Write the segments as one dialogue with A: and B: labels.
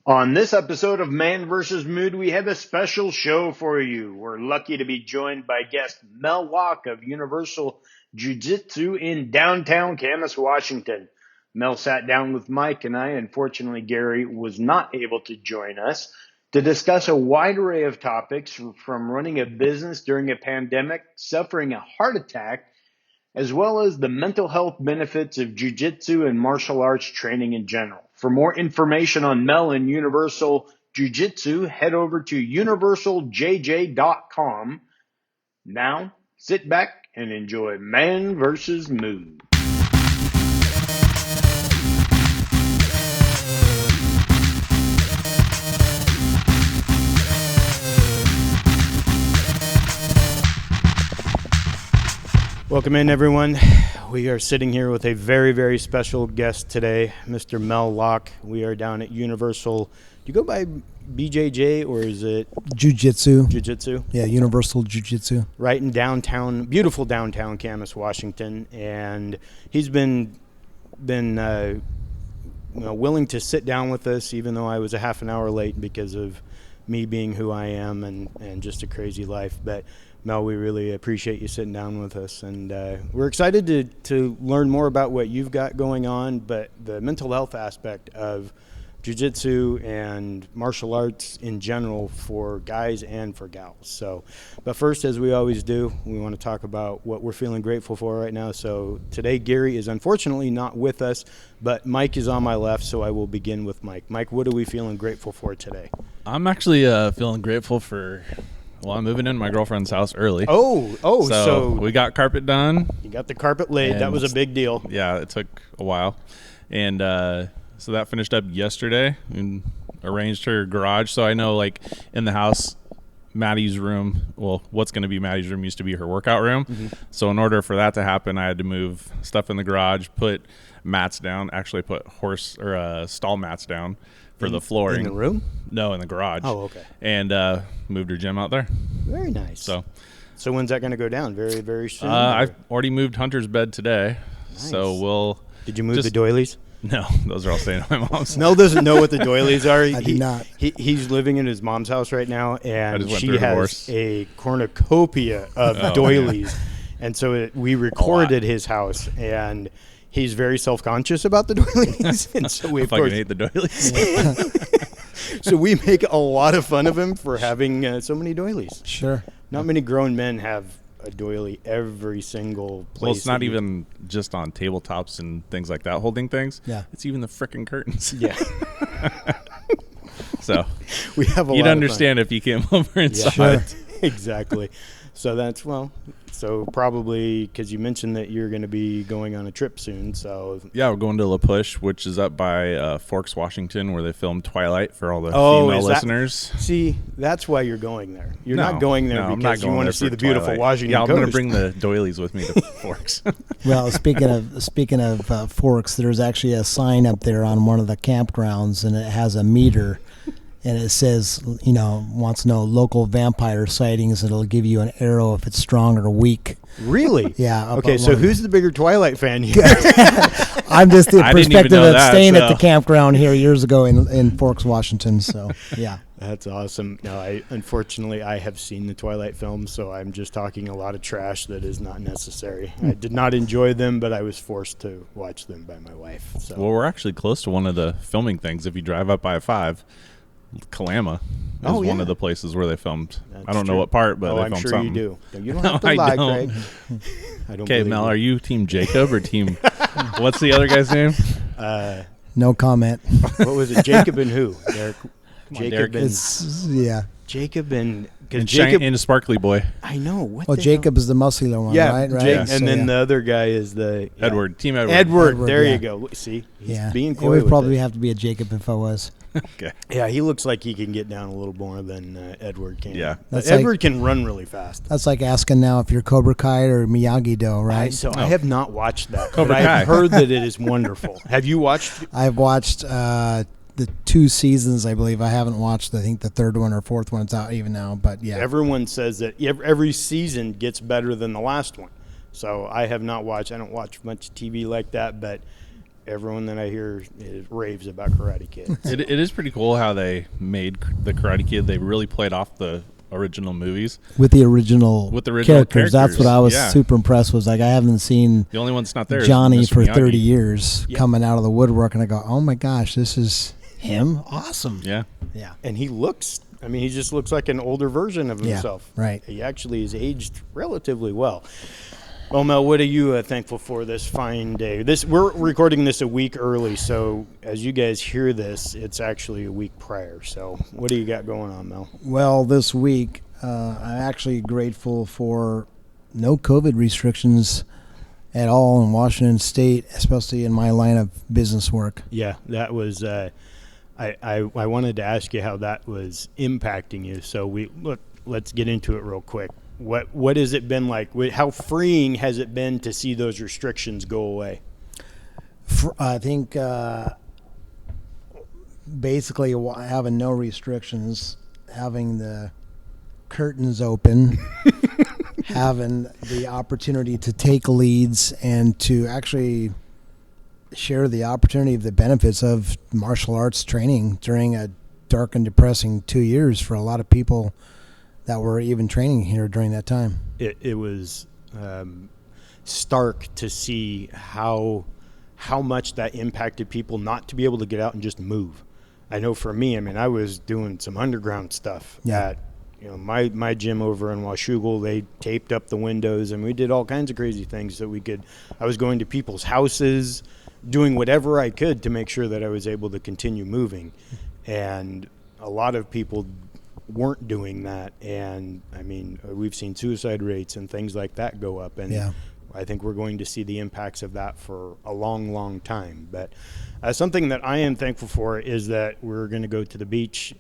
A: On this episode of Man vs. Mood, we have a special show for you. We're lucky to be joined by guest Mel Locke of Universal Jiu Jitsu in downtown Camas, Washington. Mel sat down with Mike and I. Unfortunately, Gary was not able to join us to discuss a wide array of topics from running a business during a pandemic, suffering a heart attack, as well as the mental health benefits of jiu-jitsu and martial arts training in general. For more information on Mel and Universal Jiu-Jitsu, head over to universaljj.com. Now, sit back and enjoy Man vs. Mood. Welcome in, everyone. We are sitting here with a very, very special guest today, Mr. Mel Locke. We are down at Universal. Do you go by BJJ or is it?
B: Jiu-Jitsu.
A: Jiu-Jitsu?
B: Yeah, Universal Jiu Jitsu.
A: Right in downtown, beautiful downtown Camas, Washington. And he's been willing to sit down with us, even though I was a half an hour late because of me being who I am and just a crazy life. But Mel, we really appreciate you sitting down with us, and we're excited to learn more about what you've got going on, but the mental health aspect of jiu-jitsu and martial arts in general for guys and for gals. So, but first, as we always do, we want to talk about what we're feeling grateful for right now. So today, Gary is unfortunately not with us, but Mike is on my left, so I will begin with Mike. Mike, what are we feeling grateful for today?
C: I'm actually feeling grateful for... Well, I'm moving in my girlfriend's house early.
A: So
C: we got carpet done.
A: You got the carpet laid. That was a big deal.
C: Yeah, it took a while. And so that finished up yesterday and arranged her garage. So I know, like, in the house, Maddie's room, well, what's going to be Maddie's room used to be her workout room. Mm-hmm. So in order for that to happen, I had to move stuff in the garage, put mats down, actually put stall mats down for the flooring.
A: In the room?
C: No, in the garage.
A: Oh, okay.
C: And moved her gym out there.
A: Very nice.
C: So
A: when's that going to go down? Very, very soon?
C: I've already moved Hunter's bed today.
A: Nice.
C: So we'll...
A: Did you move the doilies?
C: No, those are all staying at my mom's.
A: Mel doesn't know what the doilies are.
B: I do not.
A: He's living in his mom's house right now, and she has
C: divorce.
A: A cornucopia of doilies. And so we recorded his house, and he's very self-conscious about the doilies. And so we,
C: of course, hate the doilies.
A: So we make a lot of fun of him for having so many doilies.
B: Sure.
A: Not many grown men have a doily every single place.
C: Well, it's not even just on tabletops and things like that holding things.
B: Yeah.
C: It's even the frickin' curtains.
A: Yeah.
C: So
A: we have a
C: you'd
A: lot
C: understand
A: of fun.
C: if you came over and saw
B: Sure.
C: it.
A: Exactly. So probably because you mentioned that you're going to be going on a trip soon. So
C: yeah, we're going to La Push, which is up by Forks, Washington, where they filmed Twilight for all the female listeners.
A: See, that's why you're going there. You're not going there because you want to see the beautiful Washington
C: coast. Yeah, I'm going to bring the doilies with me to Forks.
B: Well, speaking of Forks, there's actually a sign up there on one of the campgrounds, and it has a meter. And it says, wants to know local vampire sightings. It'll give you an arrow if it's strong or weak.
A: Really?
B: Yeah.
A: Okay, so who's the bigger Twilight fan here?
B: I'm just the perspective of staying at the campground here years ago in Forks, Washington. So, yeah.
A: That's awesome. No, unfortunately, I have seen the Twilight films, so I'm just talking a lot of trash that is not necessary. I did not enjoy them, but I was forced to watch them by my wife. So.
C: Well, we're actually close to one of the filming things. If you drive up I-5, Kalama is one of the places where they filmed. I don't know what part, but they filmed something.
A: I'm sure you do. You don't have to lie, Craig.
C: Okay, Mel, are you Team Jacob or Team... What's the other guy's name?
B: No comment.
A: What was it? Jacob and who? Jacob and... Jacob and...
C: Jacob and a sparkly boy.
A: I know.
B: Jacob is the muscular one, right?
A: Jake, and then the other guy is the...
C: Edward. Team Edward.
A: Edward, there you go. See? He's being coy.
B: It would probably have to be a Jacob if I was.
C: Okay.
A: Yeah, he looks like he can get down a little more than Edward can.
C: Yeah.
A: Edward can run really fast.
B: That's like asking now if you're Cobra Kai or Miyagi-Do, right?
A: I have not watched that,
C: Cobra
A: but
C: Kai.
A: I've heard that it is wonderful. Have you watched?
B: I've watched the 2 seasons, I believe. I haven't watched, I think, the 3rd one or 4th one. It's out even now, but yeah.
A: Everyone says that every season gets better than the last one. So I have not watched. I don't watch much TV like that, but everyone that I hear raves about Karate Kid.
C: It is pretty cool how they made the Karate Kid. They really played off the original movies
B: with the original characters. That's what I was super impressed with. Like, I haven't seen
C: the only one that's not there
B: Johnny
C: is Mr.
B: for
C: Miyagi.
B: 30 years coming out of the woodwork, and I go, oh my gosh, this is him. Awesome.
C: Yeah.
A: And he looks, I mean, he just looks like an older version of himself.
B: Right.
A: He actually is aged relatively well. Well, Mel, what are you thankful for this fine day? We're recording this a week early, so as you guys hear this, it's actually a week prior. So what do you got going on, Mel?
B: Well, this week, I'm actually grateful for no COVID restrictions at all in Washington State, especially in my line of business work.
A: Yeah, that was. I wanted to ask you how that was impacting you. So let's get into it real quick. What has it been like? How freeing has it been to see those restrictions go away?
B: I think basically having no restrictions, having the curtains open, having the opportunity to take leads and to actually share the opportunity of the benefits of martial arts training during a dark and depressing 2 years for a lot of people that were even training here during that time.
A: It was stark to see how much that impacted people not to be able to get out and just move. I know for me, I mean, I was doing some underground stuff at my gym over in Washougal. They taped up the windows, and we did all kinds of crazy things that we could. I was going to people's houses, doing whatever I could to make sure that I was able to continue moving. And a lot of people weren't doing that, and I mean, we've seen suicide rates and things like that go up, and I think we're going to see the impacts of that for a long time. But something that I am thankful for is that we're going to go to the beach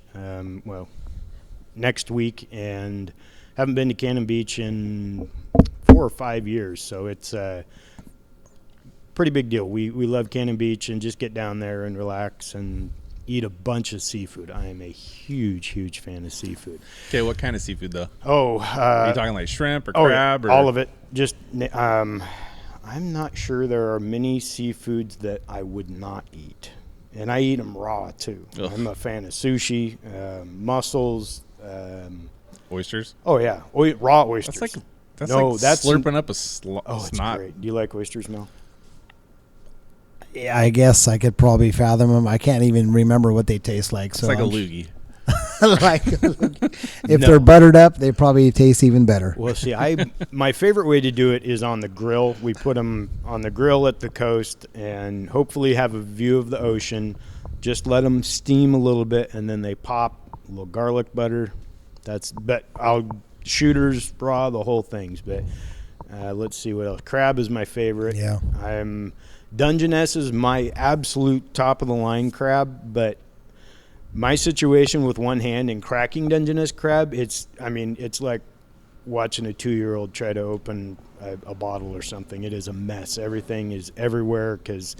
A: next week, and haven't been to Cannon Beach in 4 or 5 years, so it's a pretty big deal. We love Cannon Beach, and just get down there and relax and eat a bunch of seafood. I am a huge fan of seafood.
C: Okay, what kind of seafood though?
A: Are
C: you talking like shrimp or crab? Or
A: all of it. Just I'm not sure there are many seafoods that I would not eat, and I eat them raw too. Ugh. I'm a fan of sushi, mussels,
C: oysters.
A: Oh yeah, raw oysters.
C: That's slurping up a snot.
A: It's great. Do you like oysters, Mel?
B: Yeah, I guess I could probably fathom them. I can't even remember what they taste like.
C: It's like a loogie.
B: If they're buttered up, they probably taste even better.
A: Well, see, my favorite way to do it is on the grill. We put them on the grill at the coast and hopefully have a view of the ocean. Just let them steam a little bit, and then they pop. A little garlic butter. Shooters, raw, the whole things. But let's see what else. Crab is my favorite.
B: Yeah.
A: Dungeness is my absolute top of the line crab, but my situation with one hand and cracking Dungeness crab, it's like watching a 2-year-old try to open a bottle or something. It is a mess. Everything is everywhere because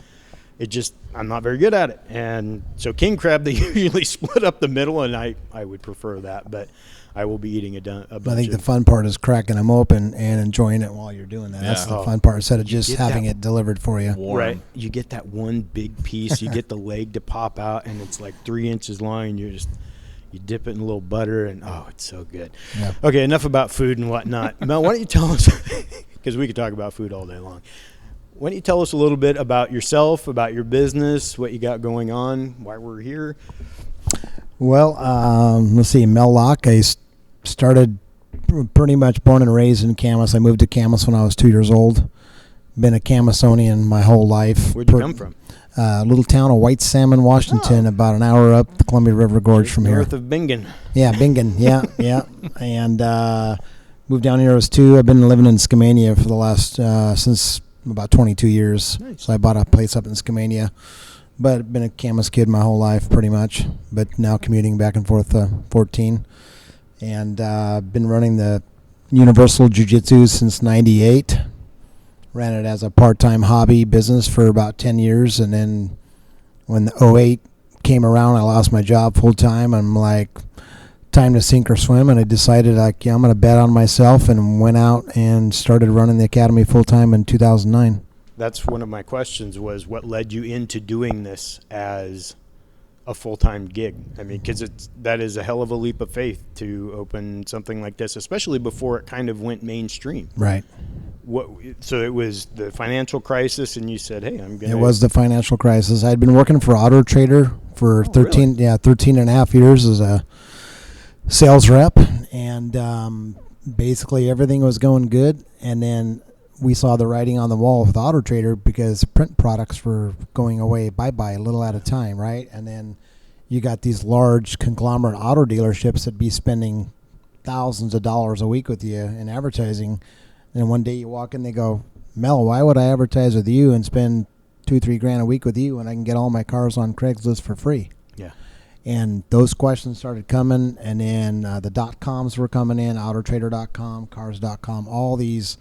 A: I'm not very good at it. And so king crab, they usually split up the middle, and I would prefer that, but I will be eating a bunch.
B: I think the fun part is cracking them open and enjoying it while you're doing that. Yeah. That's the fun part, instead of just having it delivered for you.
C: Warm.
A: Right. You get that one big piece. You get the leg to pop out, and it's like 3 inches long. And you dip it in a little butter, and it's so good. Yeah. Okay, enough about food and whatnot. Mel, why don't you tell us, because we could talk about food all day long. Why don't you tell us a little bit about yourself, about your business, what you got going on, why we're here?
B: Well, let's see. Mel Locke. I started pretty much born and raised in Camas. I moved to Camas when I was 2 years old. Been a Camasonian my whole life.
A: Where'd you come from?
B: A little town of White Salmon, Washington, about an hour up the Columbia River Gorge from here.
A: North of Bingen.
B: Yeah, Bingen. Yeah. And moved down here when I was 2. I've been living in Skamania for the last since about 22 years. Nice. So I bought a place up in Skamania. But been a Camas kid my whole life, pretty much. But now commuting back and forth 14. And been running the Universal Jiu Jitsu since '98. Ran it as a part-time hobby business for about 10 years. And then when the '08 came around, I lost my job full-time. I'm like, time to sink or swim. And I decided, I'm going to bet on myself, and went out and started running the academy full-time in 2009.
A: that's one of my questions was what led you into doing this as a full-time gig? I mean, because that is a hell of a leap of faith to open something like this, especially before it kind of went mainstream.
B: Right.
A: So it was the financial crisis, and you said, "Hey, I'm going to."
B: It was the financial crisis. I'd been working for Auto Trader for 13 and a half years as a sales rep, and basically everything was going good. And then we saw the writing on the wall with Auto Trader because print products were going away bye-bye a little at a time, right? And then you got these large conglomerate auto dealerships that be spending thousands of dollars a week with you in advertising. And one day you walk in, they go, "Mel, why would I advertise with you and spend $2-3 grand a week with you when I can get all my cars on Craigslist for free?"
A: Yeah.
B: And those questions started coming, and then the .coms were coming in, autotrader.com, cars.com, all these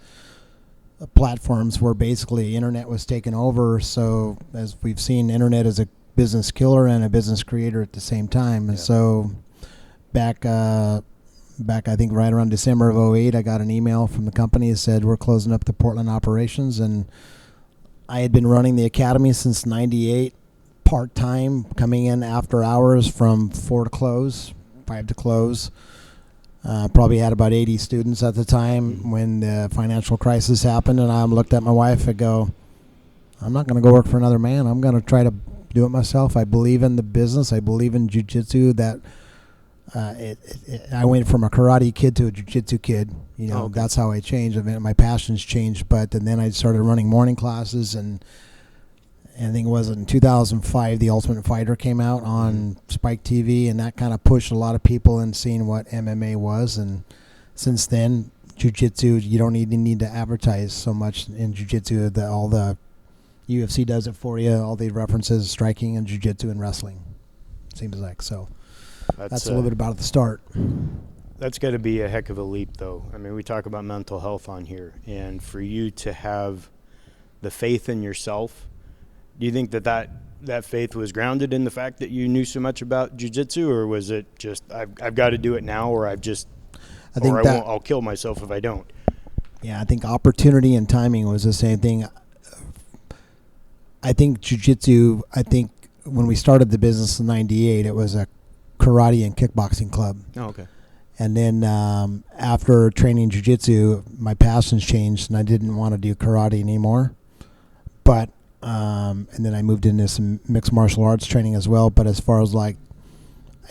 B: platforms where basically internet was taken over. So as we've seen, internet is a business killer and a business creator at the same time. And so back I think right around December of 2008, I got an email from the company that said we're closing up the Portland operations. And I had been running the academy since 98, part-time, coming in after hours from 4 to close, 5 to close. Probably had about 80 students at the time when the financial crisis happened. And I looked at my wife and go, "I'm not going to go work for another man. I'm going to try to do it myself. I believe in the business. I believe in jiu-jitsu. That I went from a karate kid to a jiu-jitsu kid. You know, that's how I changed. I mean, my passions changed. But and then I started running morning classes, and I think it was in 2005 The Ultimate Fighter came out on Spike TV, and that kind of pushed a lot of people in seeing what MMA was. And since then, jiu-jitsu, you don't even need to advertise so much in jiu-jitsu. All the UFC does it for you. All the references, striking and jiu-jitsu and wrestling, seems like. So that's a little bit about at the start.
A: That's got to be a heck of a leap, though. I mean, we talk about mental health on here, and for you to have the faith in yourself, do you think that faith was grounded in the fact that you knew so much about jiu-jitsu, or was it just I've got to do it now, or I'll kill myself if I don't?
B: Yeah, I think opportunity and timing was the same thing. I think jiu-jitsu, when we started the business in 98, it was a karate and kickboxing club.
A: Oh, okay.
B: And then after training jiu-jitsu, my passions changed, and I didn't want to do karate anymore. But and then I moved into some mixed martial arts training as well. But as far as I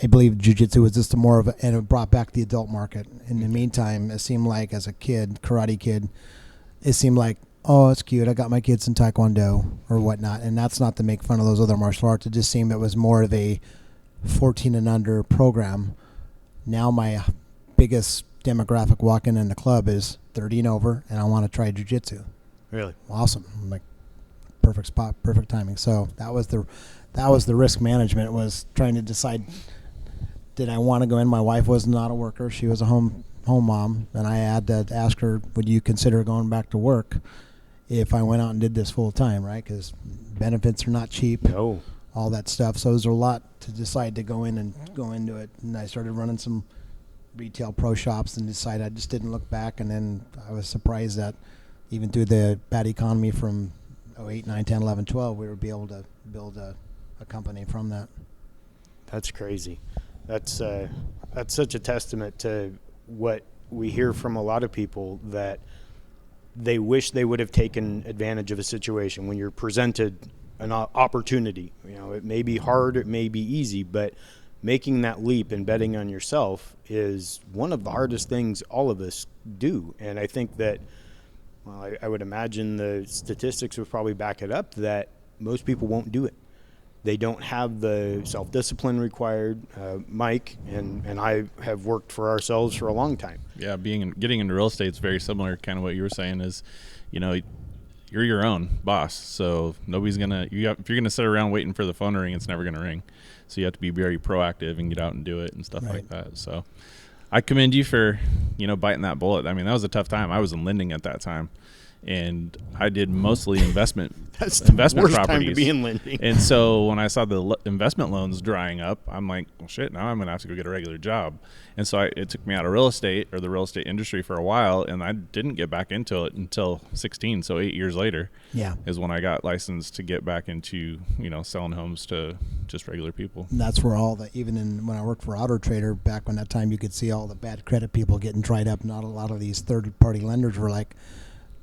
B: believe jiu-jitsu was just more of and it brought back the adult market. In the meantime, it seemed like as a kid, karate kid, it seemed like, oh, it's cute, I got my kids in taekwondo or whatnot. And that's not to make fun of those other martial arts. It just seemed it was more of a 14 and under program. Now my biggest demographic walking in the club is 30 and over, and I want to try jiu-jitsu.
A: Really?
B: Awesome. I'm like, perfect spot, perfect timing. So that was the risk management, was trying to decide, did I want to go in? My wife was not a worker. She was a home mom, and I had to ask her, would you consider going back to work if I went out and did this full time, right? Because benefits are not cheap.
A: No.
B: All that stuff. So there's a lot to decide to go into it. And I started running some retail pro shops and decided I just didn't look back. And then I was surprised that even through the bad economy from 08, 9, 10, 11, 12, we would be able to build a company from that.
A: That's crazy. That's such a testament to what we hear from a lot of people, that they wish they would have taken advantage of a situation when you're presented an opportunity. You know, it may be hard, it may be easy, but making that leap and betting on yourself is one of the hardest things all of us do. And I think that, well, I would imagine the statistics would probably back it up, that most people won't do it. They don't have the self-discipline required. Mike and I have worked for ourselves for a long time. Yeah,
C: getting into real estate is very similar. Kind of what you were saying is, you know, you're your own boss, so nobody's if you're gonna sit around waiting for the phone to ring, it's never gonna ring. So you have to be very proactive and get out and do it and stuff like that. So I commend you for, biting that bullet. I mean, that was a tough time. I was in lending at that time, and I did mostly investment
A: That's the
C: investment
A: worst
C: properties.
A: time to be in lending.
C: And so when I saw the investment loans drying up, I'm like, well, shit, now I'm going to have to go get a regular job. And so it took me out of real estate or the real estate industry for a while, and I didn't get back into it until 16. So 8 years later is when I got licensed to get back into, selling homes to just regular people.
B: And that's where when I worked for Auto Trader, back when that time you could see all the bad credit people getting dried up. Not a lot of these third-party lenders were like,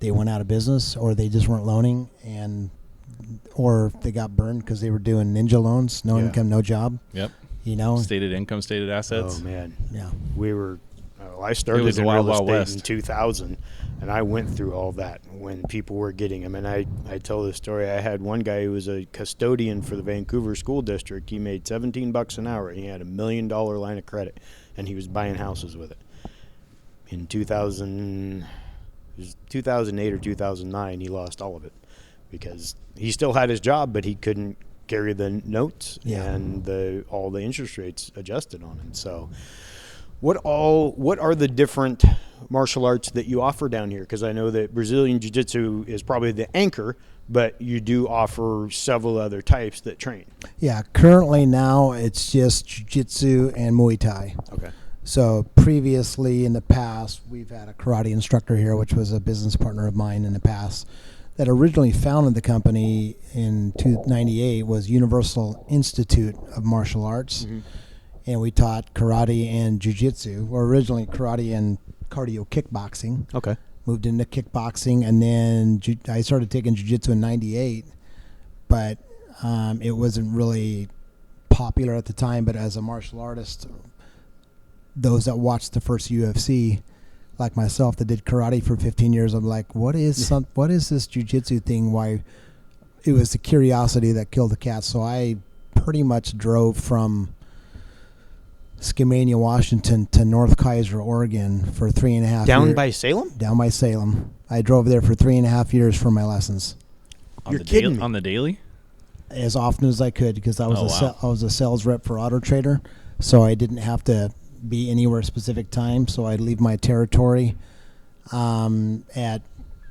B: they went out of business, or they just weren't loaning, or they got burned because they were doing ninja loans, no income, no job.
C: Yep. Stated income, stated assets.
A: Oh man.
B: Yeah.
A: I started in
C: Wild
A: real
C: Wild
A: estate
C: West.
A: in 2000, and I went through all that when people were getting them. And I tell this story. I had one guy who was a custodian for the Vancouver School District. He made $17 an hour, and he had $1 million line of credit, and he was buying houses with it. In 2008 or 2009, he lost all of it because he still had his job, but he couldn't carry the notes and all the interest rates adjusted on him. So what are the different martial arts that you offer down here? Because I know that Brazilian Jiu-Jitsu is probably the anchor, but you do offer several other types that train.
B: Yeah, currently now it's just Jiu-Jitsu and Muay Thai.
A: Okay.
B: So previously in the past, we've had a karate instructor here, which was a business partner of mine in the past, that originally founded the company in 1998, was Universal Institute of Martial Arts. Mm-hmm. And we taught karate and jiu-jitsu, or originally karate and cardio kickboxing.
A: Okay.
B: Moved into kickboxing, and then I started taking jiu-jitsu in 98, but it wasn't really popular at the time. But as a martial artist, those that watched the first UFC, like myself, that did karate for 15 years, I'm like, what is this jiu-jitsu thing? Why? It was the curiosity that killed the cat. So I pretty much drove from Skamania, Washington to North Kaiser, Oregon for 3.5 years.
A: Down by Salem?
B: Down by Salem. I drove there for 3.5 years for my lessons.
A: You're kidding me.
C: On the daily?
B: As often as I could, because I was
C: wow.
B: I was a sales rep for Auto Trader, so I didn't have to be anywhere specific time. So I'd leave my territory at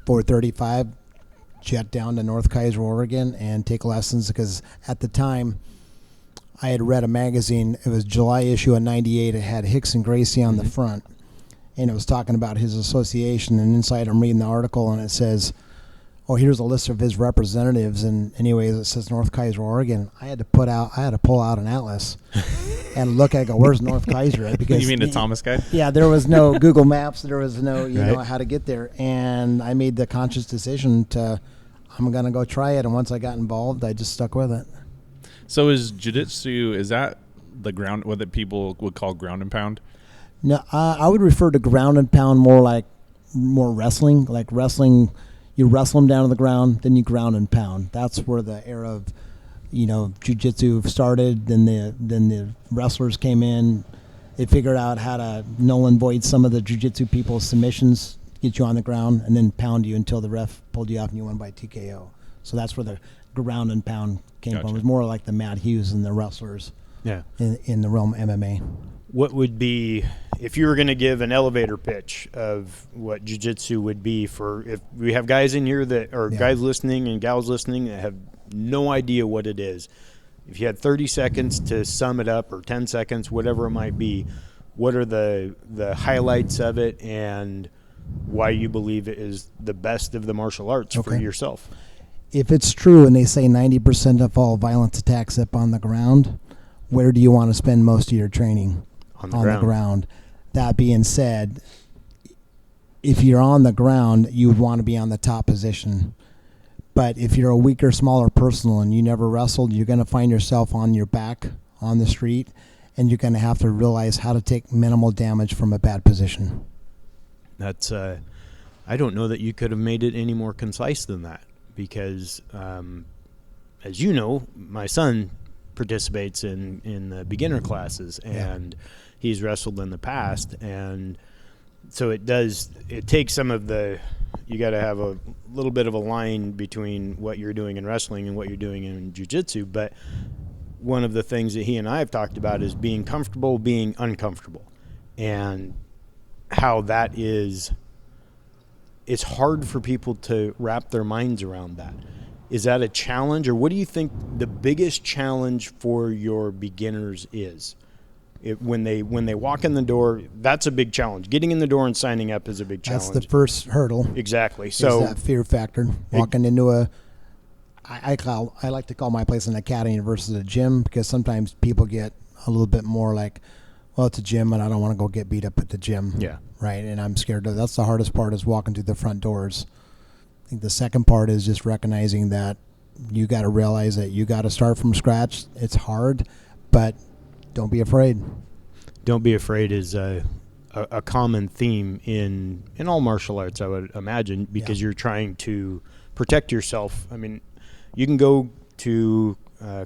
B: 4:35, jet down to North Kaiser, Oregon, and take lessons. Because at the time, I had read a magazine. It was July issue of '98. It had Hicks and Gracie on the front, and it was talking about his association. And inside, I'm reading the article, and it says, "Oh, here's a list of his representatives." And anyways, it says North Kaiser, Oregon. I had to pull out an atlas and look at. Go, where's North Kaiser at? Because
C: you mean the Thomas guy?
B: Yeah, there was no Google Maps. There was no you
A: Right.
B: know how to get there. And I made the conscious decision I'm gonna go try it. And once I got involved, I just stuck with it.
C: So is jiu-jitsu, is that the ground, what people would call ground and pound?
B: No, I would refer to ground and pound more wrestling. Like wrestling, you wrestle them down to the ground, then you ground and pound. That's where the era of, jiu-jitsu started. Then the wrestlers came in. They figured out how to null and void some of the jiu-jitsu people's submissions, get you on the ground, and then pound you until the ref pulled you off and you won by TKO. So that's where the ground and pound came from. It was more like the Matt Hughes and the wrestlers in the realm of MMA.
A: What would be, if you were going to give an elevator pitch of what jiu-jitsu would be for, if we have guys in here that are guys listening and gals listening that have no idea what it is, if you had 30 seconds to sum it up, or 10 seconds, whatever it might be, what are the highlights of it and why you believe it is the best of the martial arts for yourself?
B: If it's true and they say 90% of all violent attacks up on the ground, where do you want to spend most of your training?
A: On the ground.
B: That being said, if you're on the ground, you would want to be on the top position. But if you're a weaker, smaller person and you never wrestled, you're going to find yourself on your back on the street, and you're going to have to realize how to take minimal damage from a bad position.
A: That's I don't know that you could have made it any more concise than that, because as you know, my son participates in the beginner classes, and he's wrestled in the past, and so it takes some of the, you got to have a little bit of a line between what you're doing in wrestling and what you're doing in jiu-jitsu. But one of the things that he and I have talked about is being comfortable being uncomfortable, and how that is it's hard for people to wrap their minds around that. Is that a challenge, or what do you think the biggest challenge for your beginners is? When they walk in the door, that's a big challenge. Getting in the door and signing up is a big challenge.
B: That's the first hurdle.
A: Exactly. So
B: is that fear factor. Walking into I like to call my place an academy versus a gym, because sometimes people get a little bit more like, well, it's a gym and I don't want to go get beat up at the gym.
A: Yeah.
B: Right. And I'm scared of that's the hardest part, is walking through the front doors. I think the second part is just recognizing that you got to realize that you got to start from scratch. It's hard, but don't be afraid.
A: Don't be afraid is a common theme in all martial arts, I would imagine, because you're trying to protect yourself. I mean, you can go to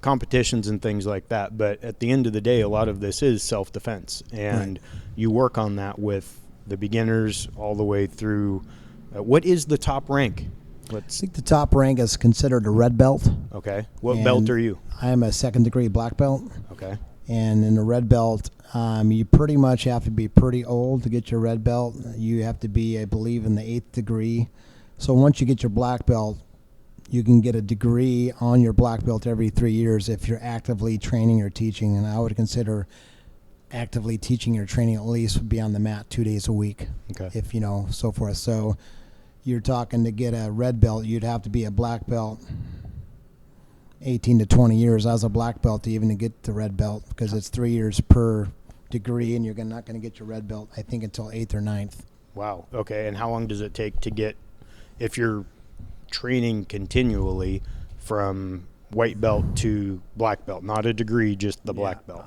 A: competitions and things like that, but at the end of the day, a lot of this is self-defense, and you work on that with the beginners all the way through. What is the top rank?
B: I think the top rank is considered a red belt.
A: Okay. What belt are you?
B: I am a second-degree black belt.
A: Okay.
B: And in the red belt, you pretty much have to be pretty old to get your red belt. You have to be, I believe, in the 8th degree. So once you get your black belt, you can get a degree on your black belt every 3 years if you're actively training or teaching. And I would consider actively teaching or training at least be on the mat 2 days a week.
A: Okay.
B: If so forth. So you're talking to get a red belt, you'd have to be a black belt 18 to 20 years as a black belt to even get the red belt, because it's 3 years per degree, and you're not going to get your red belt, I think, until 8th or 9th.
A: Wow. Okay. And how long does it take to get, if you're training continually, from white belt to black belt? Not a degree, just the black belt.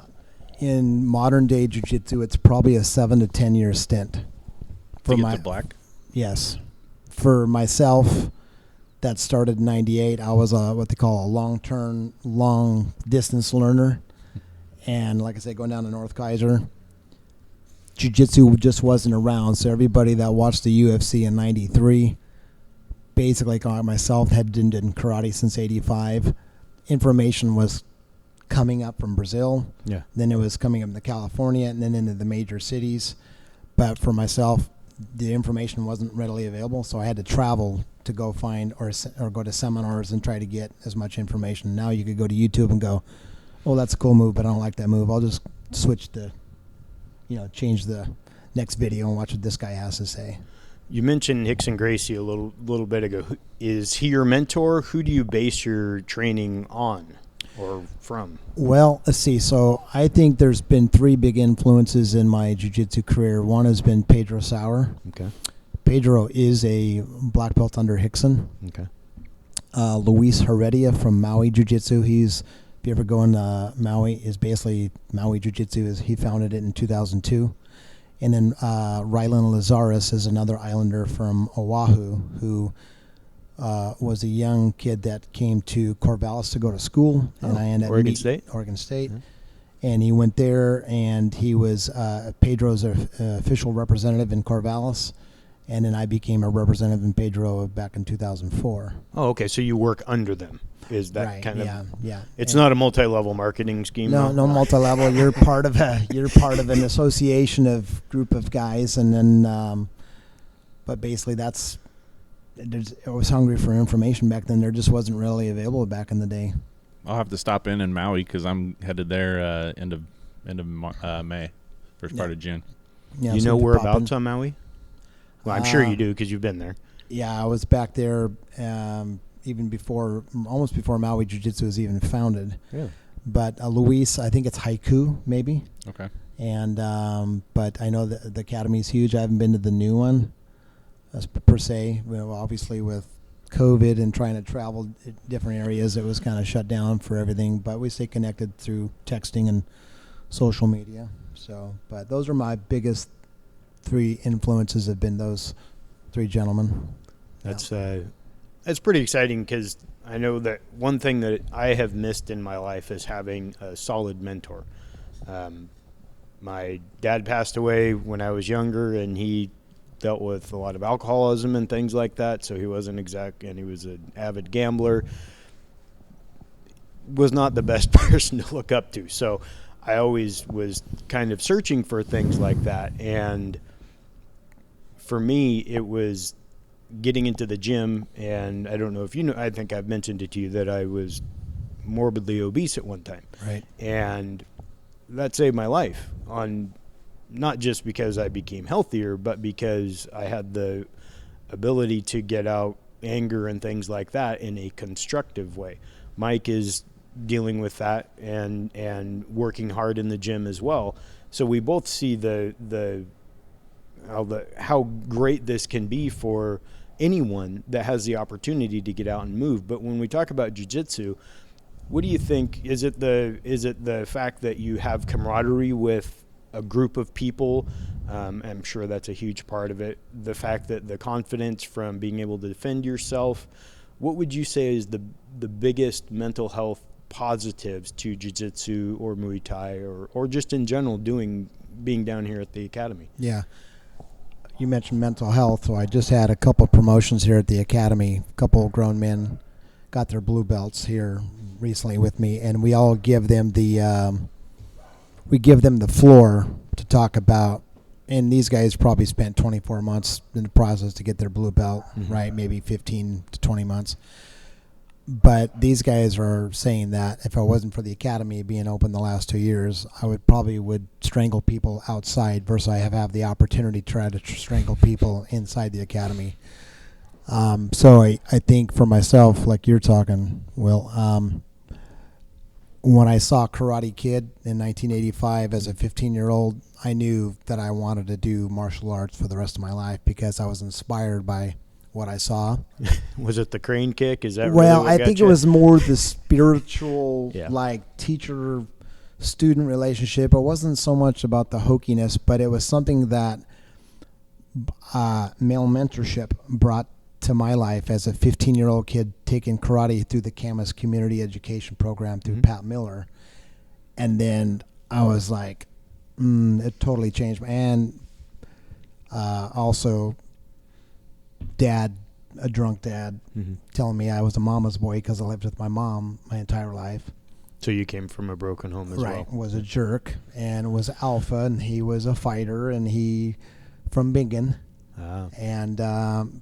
B: In modern day jiu-jitsu, it's probably a 7 to 10 year stint.
C: To get to black?
B: Yes. For myself, that started in 98. I was what they call a long distance learner. And like I said, going down to North Kaiser, jiu-jitsu just wasn't around. So everybody that watched the UFC in 93, basically like myself, had been in karate since 85. Information was coming up from Brazil. Yeah. Then it was coming up to California and then into the major cities. But for myself, the information wasn't readily available, so I had to travel to go find or go to seminars and try to get as much information. Now you could go to YouTube and go, oh, that's a cool move, but I don't like that move. I'll just switch to, change the next video and watch what this guy has to say.
A: You mentioned Rickson Gracie a little bit ago. Is he your mentor? Who do you base your training on or from?
B: Well, let's see. So I think there's been 3 big influences in my jiu-jitsu career. One has been Pedro Sauer.
A: Okay.
B: Pedro is a black belt under Rickson.
A: Okay.
B: Luis Heredia from Maui Jiu-Jitsu. If you ever go in Maui, is basically Maui Jiu-Jitsu. He founded it in 2002. And then Rylan Lazaris is another islander from Oahu who was a young kid that came to Corvallis to go to school. And I ended up
A: Oregon State?
B: Oregon State.
A: Mm-hmm.
B: And he went there, and he was Pedro's official representative in Corvallis. And then I became a representative in Pedro back in 2004.
A: Oh, okay. So you work under them. Is that
B: right,
A: kind of?
B: Yeah.
A: It's not a multi-level marketing scheme.
B: No multi-level. You're part of an association of group of guys, and then, but basically I was hungry for information back then. There just wasn't really available back in the day.
C: I'll have to stop in Maui because I'm headed there end of May, first part of June.
B: Yeah,
A: you know whereabouts on Maui? Well, I'm sure you do because you've been there.
B: Yeah, I was back there almost before Maui Jiu-Jitsu was even founded. Yeah. But Luis, I think it's Haiku, maybe.
C: Okay.
B: And but I know that the academy's huge. I haven't been to the new one, per se. Obviously with COVID and trying to travel different areas, it was kind of shut down for everything. But we stay connected through texting and social media. So, but those are my biggest 3 influences. Have been those 3 gentlemen.
A: That's pretty exciting because I know that one thing that I have missed in my life is having a solid mentor. My dad passed away when I was younger, and he dealt with a lot of alcoholism and things like that, so he wasn't and he was an avid gambler. Was not the best person to look up to, so I always was kind of searching for things like that, and for me, it was getting into the gym, and I don't know if you know, I think I've mentioned it to you that I was morbidly obese at one time.
B: Right.
A: And that saved my life, on not just because I became healthier, but because I had the ability to get out anger and things like that in a constructive way. Mike is dealing with that and working hard in the gym as well. So we both see how great this can be for anyone that has the opportunity to get out and move. But when we talk about jiu-jitsu, what do you think? Is it the fact that you have camaraderie with a group of people? I'm sure that's a huge part of it. The fact that the confidence from being able to defend yourself. What would you say is the biggest mental health positives to jiu-jitsu or Muay Thai or just in general being down here at the academy?
B: Yeah. You mentioned mental health, so I just had a couple of promotions here at the academy. A couple of grown men got their blue belts here recently with me, and we all give them the floor to talk about. And these guys probably spent 24 months in the process to get their blue belt, right? Maybe 15 to 20 months. But these guys are saying that if it wasn't for the academy being open the last 2 years, I would strangle people outside versus I have the opportunity to try to strangle people inside the academy. So I think for myself, like you're talking, Will, when I saw Karate Kid in 1985 as a 15-year-old, I knew that I wanted to do martial arts for the rest of my life because I was inspired by what I saw.
A: Was it the crane kick? Is that
B: well?
A: really what
B: I think
A: got
B: it
A: you?
B: was more the spiritual,
A: Yeah.
B: like teacher-student relationship. It wasn't so much about the hokiness, but it was something that male mentorship brought to my life as a 15-year-old kid taking karate through the Camas Community Education Program through Pat Miller, and then I was like, it totally changed. And also, a drunk dad, telling me I was a mama's boy because I lived with my mom my entire life.
A: So you came from a broken home as well.
B: Was a jerk and was alpha, and he was a fighter, and he from Bingen, and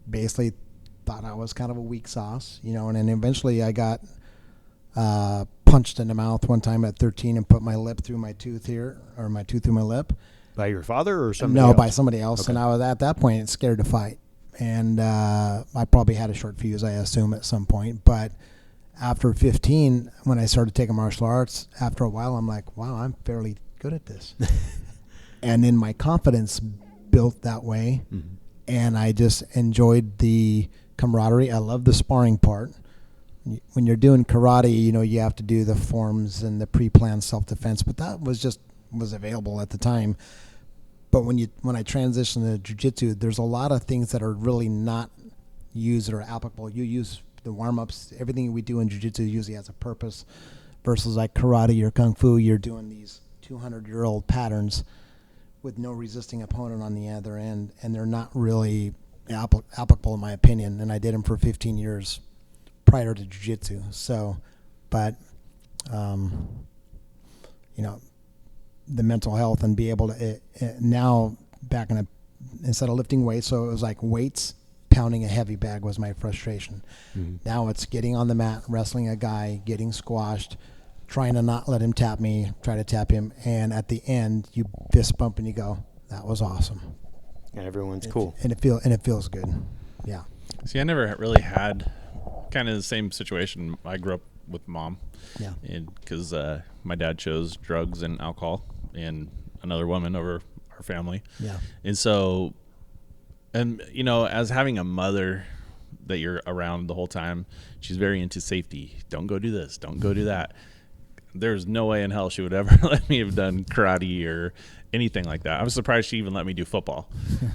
B: basically thought I was kind of a weak sauce, and then eventually I got punched in the mouth one time at 13 and put my lip through my tooth here, or my tooth through my lip.
A: By your father or somebody
B: No,
A: else?
B: by somebody else.
A: Okay.
B: And I was at that point scared to fight. And I probably had a short fuse, I assume, at some point. But after 15, when I started taking martial arts, after a while, I'm like, wow, I'm fairly good at this. And then my confidence built that way. And I just enjoyed the camaraderie. I love the sparring part. When you're doing karate, you have to do the forms and the pre-planned self-defense, but that was available at the time. But when I transitioned to jiu-jitsu, there's a lot of things that are really not used or applicable. You use the warm-ups. Everything we do in jiu-jitsu usually has a purpose, versus like karate or kung fu, you're doing these 200-year-old patterns with no resisting opponent on the other end, and they're not really applicable in my opinion. And I did them for 15 years prior to jiu-jitsu. So, but the mental health and be able to now back instead of lifting weights, so it was like weights, pounding a heavy bag was my frustration. Now it's getting on the mat, wrestling a guy, getting squashed, trying to not let him tap me, try to tap him, and at the end you fist bump and you go, that was awesome.
A: And everyone's cool.
B: And it feels good. Yeah.
C: See, I never really had kind of the same situation. I grew up with mom.
B: Yeah.
C: And because my dad chose drugs and alcohol and another woman over our family.
B: Yeah.
C: And so, as having a mother that you're around the whole time, she's very into safety. Don't go do this. Don't go do that. There's no way in hell she would ever let me have done karate or anything like that. I was surprised she even let me do football.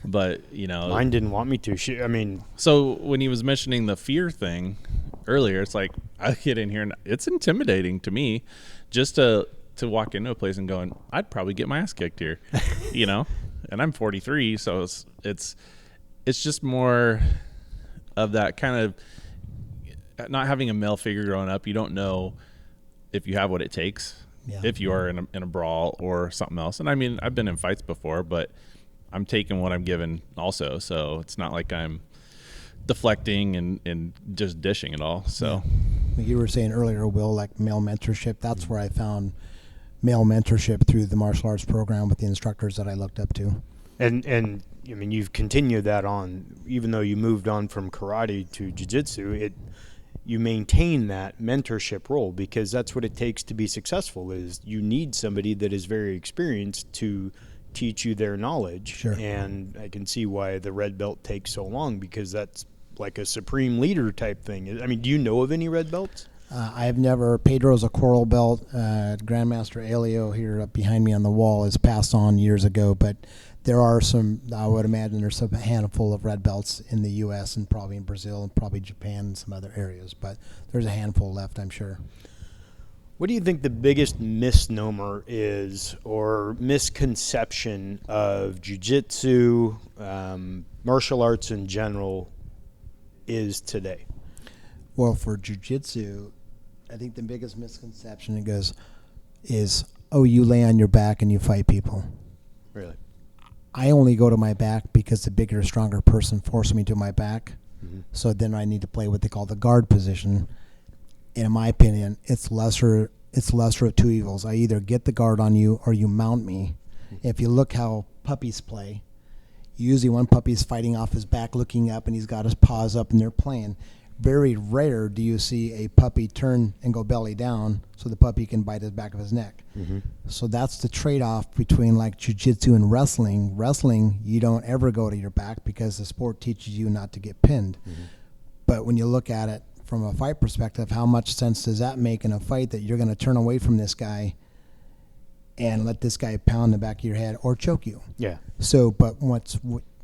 C: But,
A: Mine didn't want me to.
C: So when he was mentioning the fear thing earlier, it's like I get in here and it's intimidating to me just to walk into a place and going, I'd probably get my ass kicked here, and I'm 43. So it's just more of that kind of not having a male figure growing up. You don't know if you have what it takes, if you are in a brawl or something else. And I've been in fights before, but I'm taking what I'm given also. So it's not like I'm deflecting and just dishing it all. So
B: You were saying earlier, Will, like male mentorship. That's where I found male mentorship through the martial arts program with the instructors that I looked up to.
A: And I mean, you've continued that on, even though you moved on from karate to jiu-jitsu, you maintain that mentorship role, because that's what it takes to be successful. Is you need somebody that is very experienced to teach you their knowledge.
B: Sure.
A: And I can see why the red belt takes so long, because that's like a supreme leader type thing. I mean, do you know of any red belts?
B: I've never. Pedro's a coral belt. Grandmaster Elio here up behind me on the wall is passed on years ago, but there are some, I would imagine there's a handful of red belts in the U.S. and probably in Brazil and probably Japan and some other areas, but there's a handful left, I'm sure.
A: What do you think the biggest misnomer is, or misconception of jiu-jitsu, martial arts in general, is today?
B: Well, for jiu-jitsu, I think the biggest misconception is, oh, you lay on your back and you fight people.
A: Really?
B: I only go to my back because the bigger, stronger person forced me to my back.
A: Mm-hmm.
B: So then I need to play what they call the guard position. And in my opinion, it's lesser of two evils. I either get the guard on you or you mount me. Mm-hmm. If you look how puppies play, usually one puppy's fighting off his back, looking up, and he's got his paws up and they're playing. Very rare do you see a puppy turn and go belly down so the puppy can bite the back of his neck.
A: Mm-hmm.
B: So that's the trade-off between like jiu-jitsu and wrestling. Wrestling, you don't ever go to your back because the sport teaches you not to get pinned.
A: Mm-hmm.
B: But when you look at it from a fight perspective, how much sense does that make in a fight that you're going to turn away from this guy and let this guy pound the back of your head or choke you?
A: Yeah.
B: So, but what's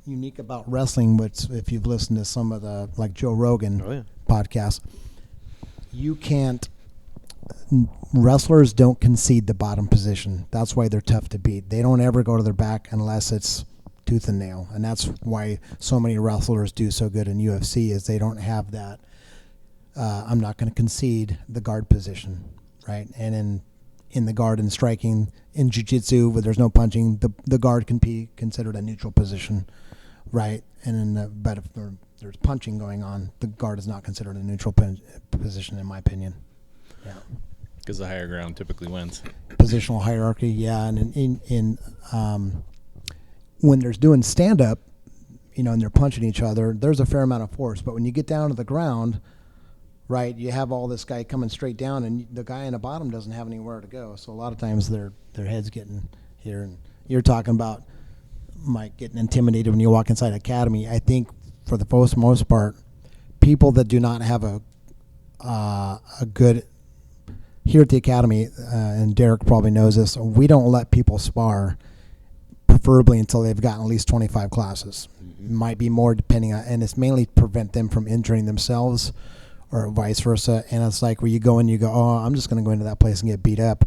B: unique about wrestling, if you've listened to some of the, like Joe Rogan podcasts, you can't, wrestlers don't concede the bottom position. That's why they're tough to beat. They don't ever go to their back unless it's tooth and nail. And that's why so many wrestlers do so good in UFC, is they don't have that, I'm not going to concede the guard position, right? And in the guard and striking, in jiu-jitsu, where there's no punching, the guard can be considered a neutral position, right? And but if there's punching going on, the guard is not considered a neutral position, in my opinion. Yeah,
C: because the higher ground typically wins.
B: Positional hierarchy, yeah. And in when there's doing stand-up, and they're punching each other, there's a fair amount of force. But when you get down to the ground, right, you have all this guy coming straight down, and the guy in the bottom doesn't have anywhere to go. So a lot of times their head's getting here. And you're talking about Mike getting intimidated when you walk inside academy. I think for the most part, people that do not have a good, here at the academy, and Derek probably knows this, we don't let people spar, preferably until they've gotten at least 25 classes. Mm-hmm. Might be more depending on, and it's mainly to prevent them from injuring themselves or vice versa. And it's like where you go and you go, oh, I'm just going to go into that place and get beat up.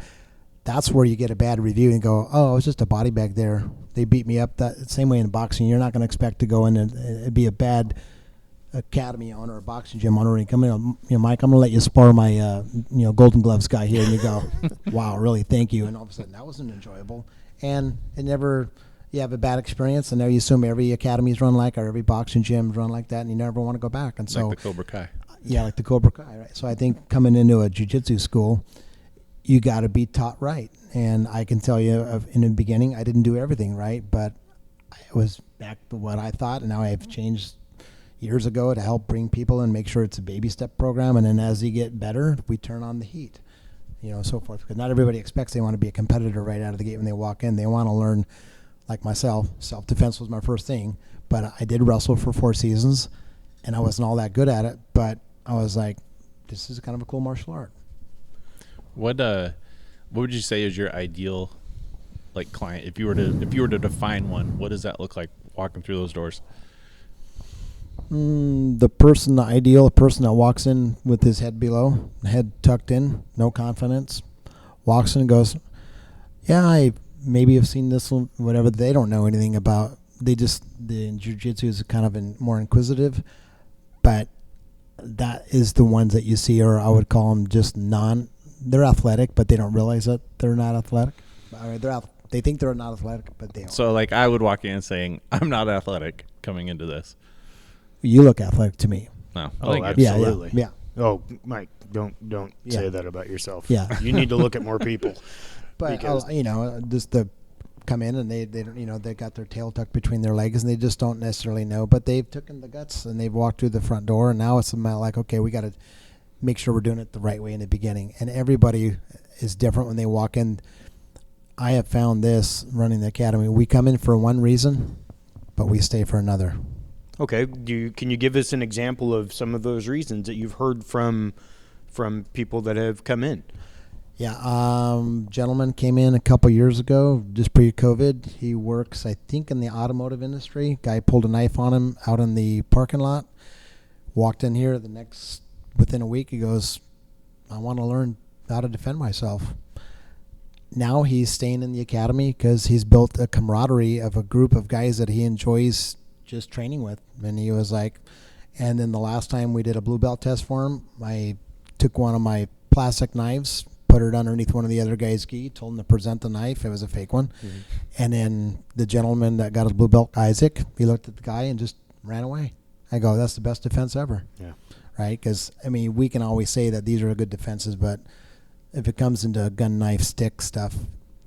B: That's where you get a bad review and go, oh, it was just a body bag there. They beat me up. That same way in boxing. You're not going to expect to go in and it'd be a bad academy owner or boxing gym owner and come in, Mike, I'm going to let you spar my, Golden Gloves guy here. And you go, wow, really, thank you. And all of a sudden that wasn't enjoyable. And it never, you have a bad experience, and now you assume every academy's run like, or every boxing gym's run like that, and you never want to go back. And so,
C: like the Cobra Kai.
B: Yeah, like the Cobra Kai, right? So I think coming into a jiu-jitsu school, you got to be taught right. And I can tell you, in the beginning, I didn't do everything right, but it was back to what I thought, and now I have changed years ago to help bring people and make sure it's a baby step program. And then as you get better, we turn on the heat, so forth. Because not everybody expects they want to be a competitor right out of the gate when they walk in. They want to learn, like myself, self-defense was my first thing, but I did wrestle for 4 seasons, and I wasn't all that good at it, but I was like, this is kind of a cool martial art.
C: What would you say is your ideal client? If you were to define one, what does that look like walking through those doors?
B: The person that walks in with his head below, head tucked in, no confidence, walks in and goes, yeah, I maybe have seen this one, whatever. They don't know anything about. The jiu-jitsu is kind of more inquisitive, but that is the ones that you see, or I would call them just they're athletic, but they don't realize that they're not athletic. They think they're not athletic, but they are.
C: So I would walk in saying, I'm not athletic coming into this.
B: You look athletic to me.
C: No.
A: Oh,
C: Thank you.
A: absolutely.
B: Yeah.
A: Oh, Mike, don't
B: Yeah.
A: say that about yourself.
B: Yeah.
A: You need to look at more people.
B: But
A: Because-
B: just to come in and they don't, they got their tail tucked between their legs and they just don't necessarily know. But they've taken the guts and they've walked through the front door, and now it's about like, okay, we got to make sure we're doing it the right way in the beginning. And everybody is different when they walk in. I have found this running the academy. We come in for one reason, but we stay for another.
A: Okay. Can you give us an example of some of those reasons that you've heard from people that have come in?
B: Yeah, gentleman came in a couple years ago, just pre-COVID. He works, I think, in the automotive industry. Guy pulled a knife on him out in the parking lot. Walked in here within a week, he goes, I want to learn how to defend myself. Now he's staying in the academy because he's built a camaraderie of a group of guys that he enjoys just training with. And he was like, and then the last time we did a blue belt test for him, I took one of my plastic knives, put it underneath one of the other guys' gi, told him to present the knife. It was a fake one. Mm-hmm. And then the gentleman that got his blue belt, Isaac, he looked at the guy and just ran away. I go, that's the best defense ever. Yeah. Right? Because, we can always say that these are good defenses, but if it comes into gun, knife, stick stuff,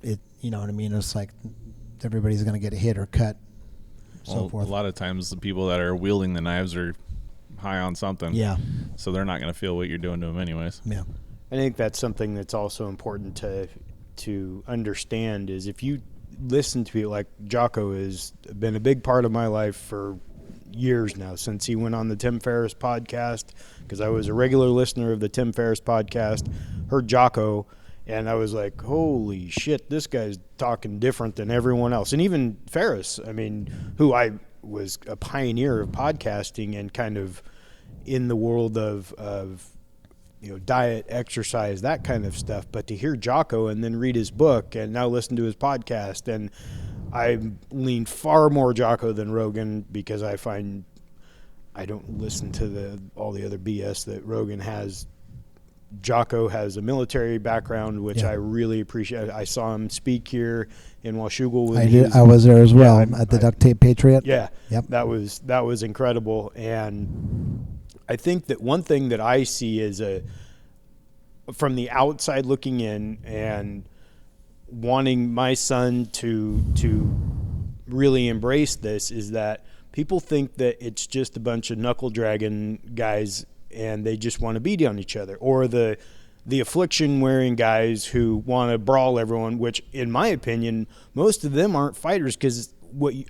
B: you know what I mean? It's like everybody's going to get a hit or cut, so forth.
C: A lot of times the people that are wielding the knives are high on something.
B: Yeah.
C: So they're not going to feel what you're doing to them anyways.
B: Yeah.
A: I think that's something that's also important to understand is if you listen to people like Jocko has been a big part of my life for years now, since he went on the Tim Ferriss podcast, because I was a regular listener of the Tim Ferriss podcast, heard Jocko, and I was like, holy shit, this guy's talking different than everyone else. And even Ferriss, who I was a pioneer of podcasting and kind of in the world of diet, exercise, that kind of stuff. But to hear Jocko and then read his book and now listen to his podcast, and I lean far more Jocko than Rogan because I find I don't listen to all the other BS that Rogan has. Jocko has a military background, which I really appreciate. I saw him speak here in Washougal.
B: I was there as well at the Duct Tape Patriot.
A: Yeah,
B: yep.
A: That was incredible. And I think that one thing that I see is from the outside looking in and wanting my son to really embrace this is that people think that it's just a bunch of knuckle dragging guys and they just want to beat on each other, or the affliction wearing guys who want to brawl everyone, which in my opinion most of them aren't fighters because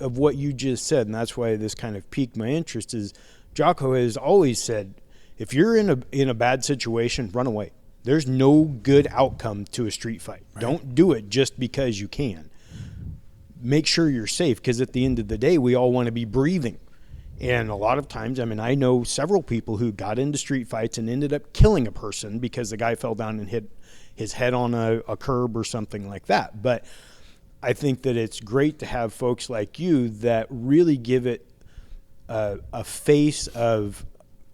A: of what you just said. And that's why this kind of piqued my interest is Jocko has always said, if you're in a bad situation, run away. There's no good outcome to a street fight. Right. Don't do it just because you can. Make sure you're safe, because at the end of the day, we all want to be breathing. And a lot of times, I know several people who got into street fights and ended up killing a person because the guy fell down and hit his head on a curb or something like that. But I think that it's great to have folks like you that really give it a face of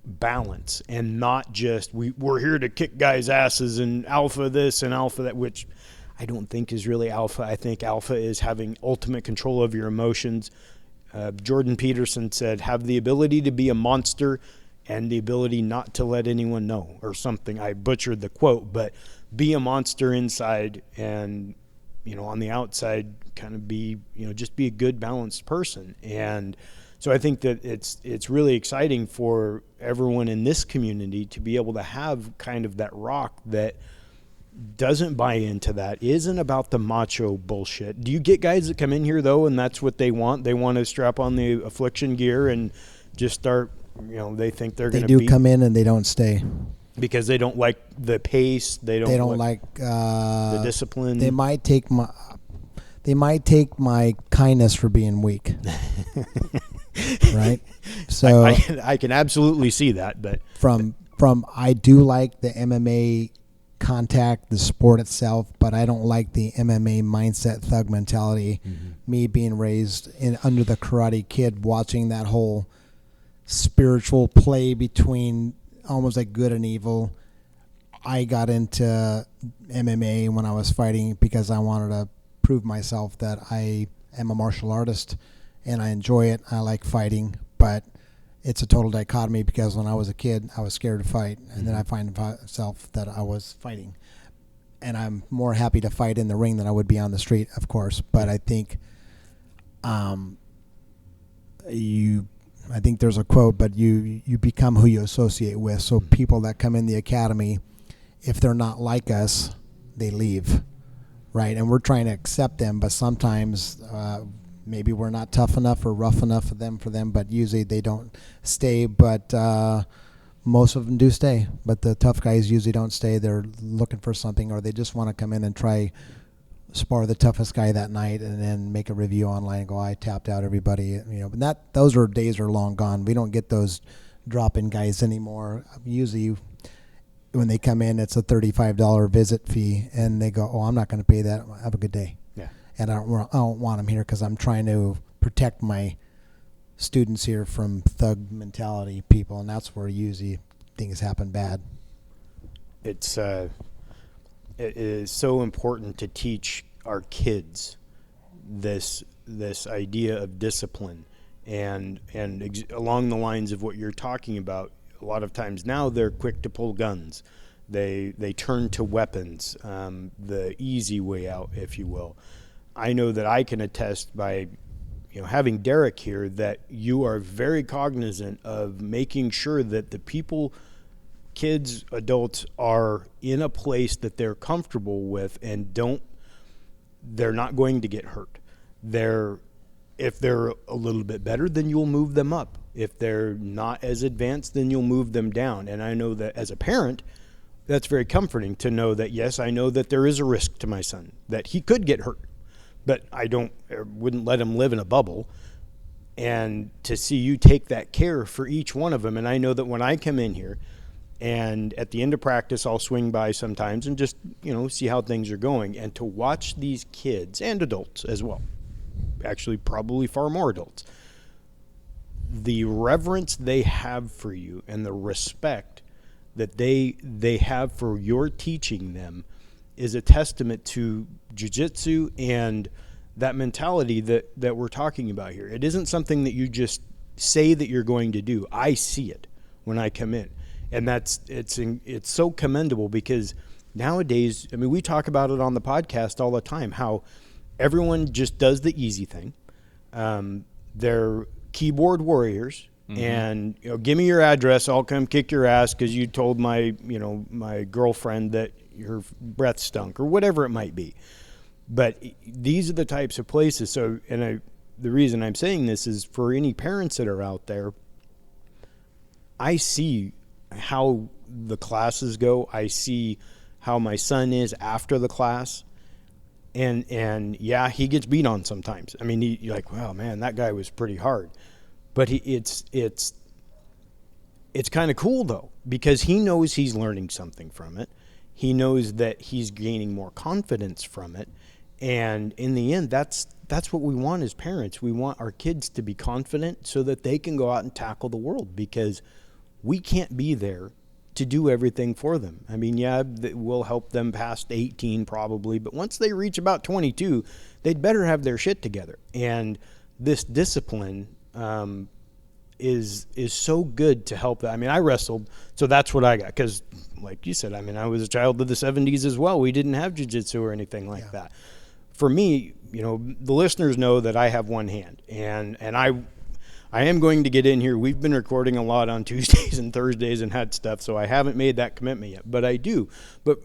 A: balance and not just we're here to kick guys' asses and alpha this and alpha that, which I don't think is really alpha. I think alpha is having ultimate control of your emotions. Jordan Peterson said, have the ability to be a monster and the ability not to let anyone know, or something. I butchered the quote, but be a monster inside and, on the outside kind of be, just be a good balanced person. And so I think that it's really exciting for everyone in this community to be able to have kind of that rock that doesn't buy into that, isn't about the macho bullshit. Do you get guys that come in here, though, and that's what they want? They want to strap on the affliction gear and just start, they think they're going to
B: They do come in and they don't stay.
A: Because they don't like the pace. They don't like the discipline.
B: They might take my kindness for being weak. Right? So
A: I can absolutely see that, but
B: from I do like the MMA contact, the sport itself, but I don't like the MMA mindset, thug mentality. Mm-hmm. Me being raised under the Karate Kid, watching that whole spiritual play between almost like good and evil. I got into MMA when I was fighting because I wanted to prove myself that I am a martial artist and I enjoy it. I like fighting, but it's a total dichotomy because when I was a kid, I was scared to fight, and then I find myself that I was fighting. And I'm more happy to fight in the ring than I would be on the street, of course. But I think I think there's a quote, but you become who you associate with. So people that come in the academy, if they're not like us, they leave, right? And we're trying to accept them, but sometimes maybe we're not tough enough or rough enough for them, but usually they don't stay. But most of them do stay, but the tough guys usually don't stay. They're looking for something, or they just want to come in and try spar the toughest guy that night and then make a review online and go, I tapped out everybody. But those days are long gone. We don't get those drop-in guys anymore. Usually when they come in, it's a $35 visit fee, and they go, I'm not going to pay that. Have a good day.
A: Yeah.
B: And I don't want them here because I'm trying to protect my students here from thug mentality people, and that's where usually things happen bad.
A: It is so important to teach our kids this idea of discipline, and along the lines of what you're talking about. A lot of times now they're quick to pull guns. They turn to weapons, the easy way out, if you will. I know that I can attest by having Derek here that you are very cognizant of making sure that the people, kids, adults, are in a place that they're comfortable with and they're not going to get hurt. If they're a little bit better, then you'll move them up. If they're not as advanced, then you'll move them down. And I know that as a parent, that's very comforting to know that, yes, I know that there is a risk to my son, that he could get hurt, but I wouldn't let him live in a bubble. And to see you take that care for each one of them. And I know that when I come in here and at the end of practice, I'll swing by sometimes and just, see how things are going. And to watch these kids and adults as well, actually probably far more adults, the reverence they have for you and the respect that they have for your teaching them is a testament to jiu-jitsu and that mentality that we're talking about here. It isn't something that you just say that you're going to do. I see it when I come in. And it's so commendable because nowadays, we talk about it on the podcast all the time, how everyone just does the easy thing. They're keyboard warriors, and give me your address, I'll come kick your ass because you told my girlfriend that your breath stunk or whatever it might be. But these are the types of places. So, the reason I'm saying this is for any parents that are out there. I see how the classes go. I see how my son is after the class. And yeah, he gets beat on sometimes. You're like, wow, man, that guy was pretty hard. But it's kind of cool though, because he knows he's learning something from it. He knows that he's gaining more confidence from it. And in the end, that's what we want as parents. We want our kids to be confident so that they can go out and tackle the world, because we can't be there to do everything for them. Yeah, we'll help them past 18 probably, but once they reach about 22, they'd better have their shit together. And this discipline is so good to help that. I wrestled, so that's what I got, because like you said, I was a child of the 70s as well. We didn't have jiu-jitsu or anything like that. For me, the listeners know that I have one hand, and I am going to get in here. We've been recording a lot on Tuesdays and Thursdays and had stuff, so I haven't made that commitment yet. But I do. But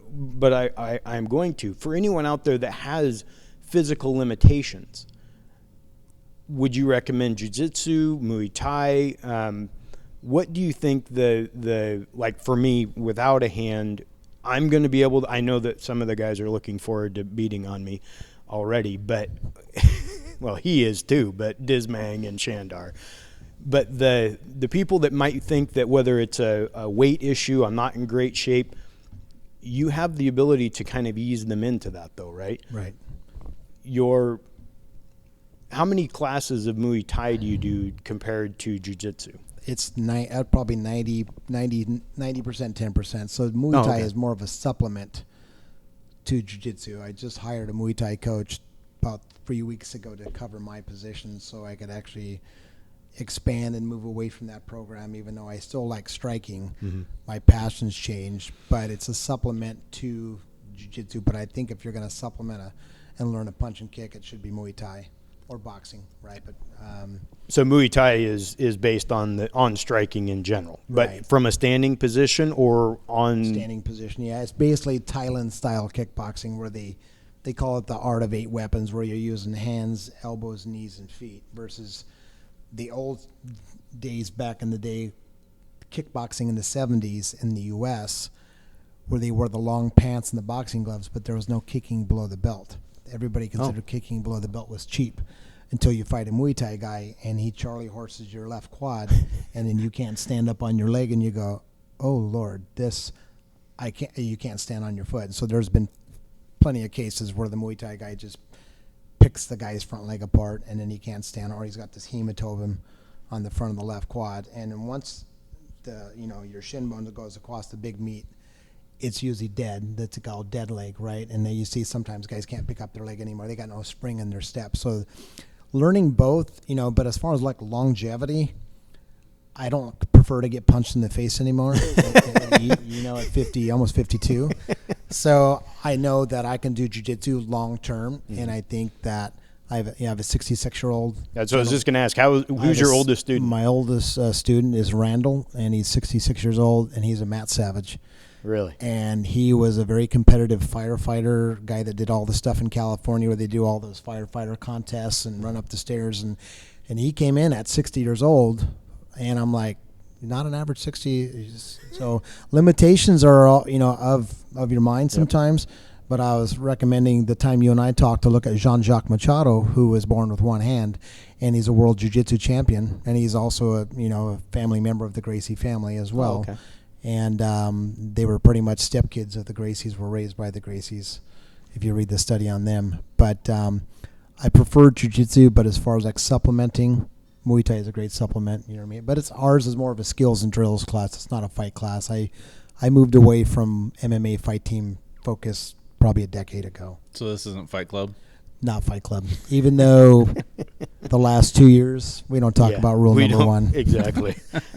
A: I'm going to. For anyone out there that has physical limitations, would you recommend jiu-jitsu, Muay Thai? What do you think like for me, without a hand, I'm going to be able to, I know that some of the guys are looking forward to beating on me already, but well, he is too, but Dismang and Shandar. But the people that might think that whether it's a weight issue, I'm not in great shape, you have the ability to kind of ease them into that though, right?
B: Right.
A: How many classes of Muay Thai do you do compared to Jiu-Jitsu?
B: It's probably 90%, 10%. So Muay Thai is more of a supplement to Jiu-Jitsu. I just hired a Muay Thai coach about 3 weeks ago to cover my position so I could actually expand and move away from that program, even though I still like striking. My passion's changed, but it's a supplement to jiu-jitsu. But I think if you're going to supplement and learn a punch and kick, it should be Muay Thai or boxing, right? But
A: so Muay Thai is based on striking in general, but
B: right.
A: from a standing position or on
B: standing position. Yeah, it's basically Thailand-style kickboxing where they call it the art of 8 weapons, where you're using hands, elbows, knees, and feet, versus the old days back in the day, kickboxing in the 70s in the U.S., where they wore the long pants and the boxing gloves, but there was no kicking below the belt. Everybody considered kicking below the belt was cheap until you fight a Muay Thai guy and he Charlie horses your left quad and then you can't stand up on your leg and you go, oh, Lord, you can't stand on your foot. So there's been plenty of cases where the Muay Thai guy just picks the guy's front leg apart and then he can't stand, or he's got this hematoma on the front of the left quad. And then once your shin bone goes across the big meat, it's usually dead. That's called dead leg, right? And then you see sometimes guys can't pick up their leg anymore. They got no spring in their step. So learning both, but as far as like longevity, I don't prefer to get punched in the face anymore. At 50, almost 52. So I know that I can do jiu-jitsu long term, and I think that I have a 66-year-old.
A: That's what I was just going to ask. Who's your oldest student?
B: My oldest student is Randall, and he's 66 years old, and he's a Matt Savage.
A: Really?
B: And he was a very competitive firefighter, guy that did all the stuff in California where they do all those firefighter contests and run up the stairs. And he came in at 60 years old, and I'm like, not an average 60. So limitations are, all, of your mind sometimes. Yep. But I was recommending the time you and I talked to look at Jean-Jacques Machado, who was born with one hand, and he's a world jiu-jitsu champion, and he's also a family member of the Gracie family as well.
A: Oh, okay.
B: And they were pretty much stepkids of the Gracies, were raised by the Gracies, if you read the study on them. But I prefer jiu-jitsu, but as far as like supplementing, Muay Thai is a great supplement, you know what I mean? But ours is more of a skills and drills class. It's not a fight class. I moved away from MMA fight team focus probably a decade ago.
C: So this isn't Fight Club?
B: Not Fight Club. Even though the last 2 years, we don't talk about rule number 1.
A: Exactly.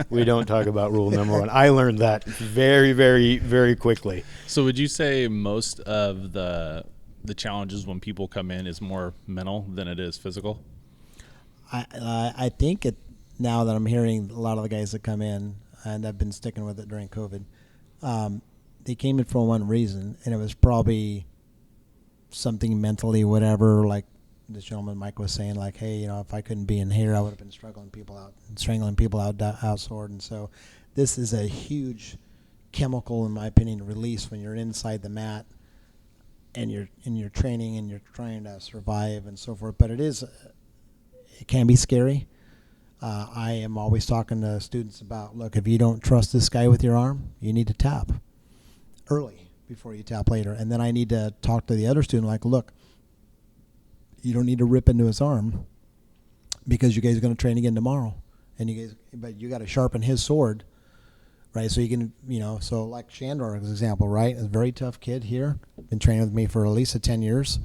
A: We don't talk about rule number 1. I learned that very, very, very quickly.
C: So would you say most of the challenges when people come in is more mental than it is physical?
B: I think now that I'm hearing a lot of the guys that come in, and I've been sticking with it during COVID, they came in for one reason, and it was probably something mentally, whatever, like this gentleman Mike was saying, like, hey, if I couldn't be in here, I would have been strangling people out outside. And so this is a huge chemical, in my opinion, release when you're inside the mat and you're in your training and you're trying to survive and so forth. But it can be scary. I am always talking to students about, look, if you don't trust this guy with your arm, you need to tap early before you tap later. And then I need to talk to the other student like, look, you don't need to rip into his arm because you guys are going to train again tomorrow. But you got to sharpen his sword, right? So you can, so like Shandor, as an example, right? A very tough kid here, been training with me for at least 10 years.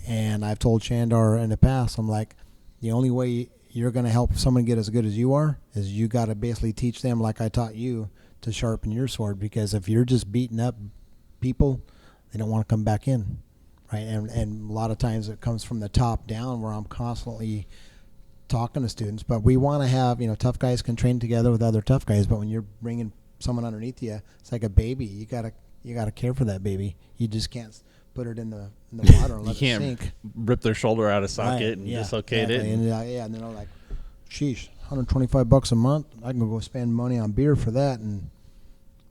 B: And I've told Shandor in the past, I'm like, the only way you're going to help someone get as good as you are is you got to basically teach them, like I taught you, to sharpen your sword. Because if you're just beating up people, they don't want to come back in, right? And a lot of times it comes from the top down, where I'm constantly talking to students. But we want to have, tough guys can train together with other tough guys. But when you're bringing someone underneath you, it's like a baby. You gotta care for that baby. You just can't put it in the water and let it sink. You can't
C: rip their shoulder out of socket and dislocate it.
B: And they're like, sheesh, $125 a month. I can go spend money on beer for that and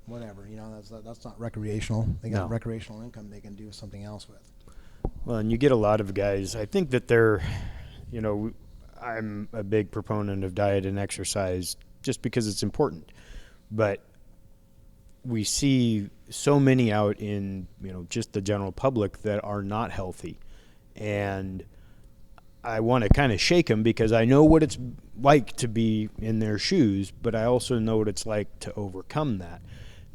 B: whatever. That's not recreational. They got recreational income they can do something else with.
A: Well, and you get a lot of guys. I think that they're, I'm a big proponent of diet and exercise just because it's important. But we see so many out in, just the general public that are not healthy. And I want to kind of shake them because I know what it's like to be in their shoes, but I also know what it's like to overcome that.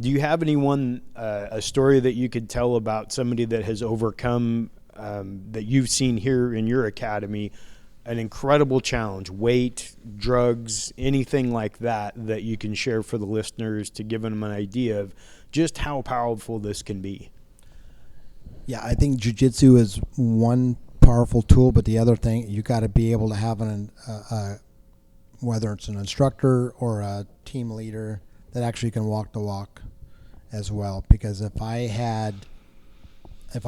A: Do you have a story that you could tell about somebody that has overcome, that you've seen here in your academy, an incredible challenge, weight, drugs, anything like that you can share for the listeners to give them an idea of just how powerful this can be?
B: Yeah, I think jiu-jitsu is one powerful tool, but the other thing, you got to be able to have whether it's an instructor or a team leader that actually can walk the walk as well. Because if I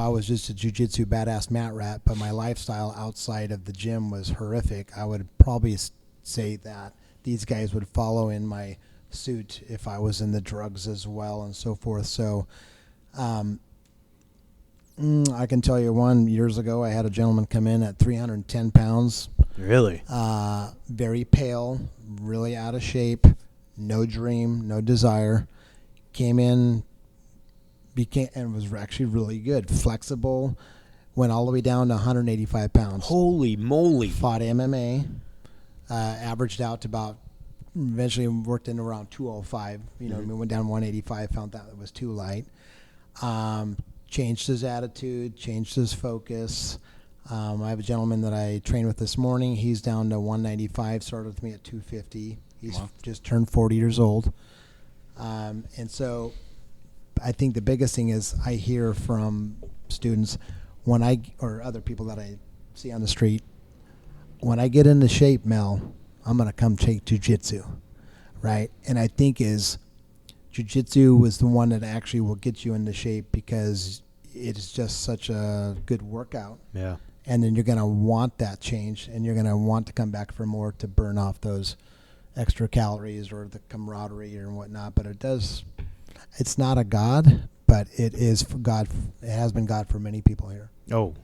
B: was just a jiu-jitsu badass mat rat, but my lifestyle outside of the gym was horrific, I would probably say that these guys would follow in my suit if I was in the drugs as well and so forth. So I can tell you years ago, I had a gentleman come in at 310 pounds.
A: Really?
B: Very pale, really out of shape, no dream, no desire. Came in, and was actually really good, flexible, went all the way down to 185 pounds.
A: Holy moly.
B: Fought MMA, averaged out to about, eventually worked in around 205. We went down 185, found that it was too light. Changed his attitude, changed his focus. I have a gentleman that I trained with this morning. He's down to 195, started with me at 250. He's just turned 40 years old. And so I think the biggest thing is I hear from students or other people that I see on the street, when I get into shape, Mel, I'm going to come take jiu-jitsu, right? And I think jiu-jitsu was the one that actually will get you into shape because it is just such a good workout.
A: Yeah.
B: And then you're going to want that change, and you're going to want to come back for more to burn off those extra calories or the camaraderie or whatnot. But it's not a God, but it is God. It has been God for many people here.
A: Oh,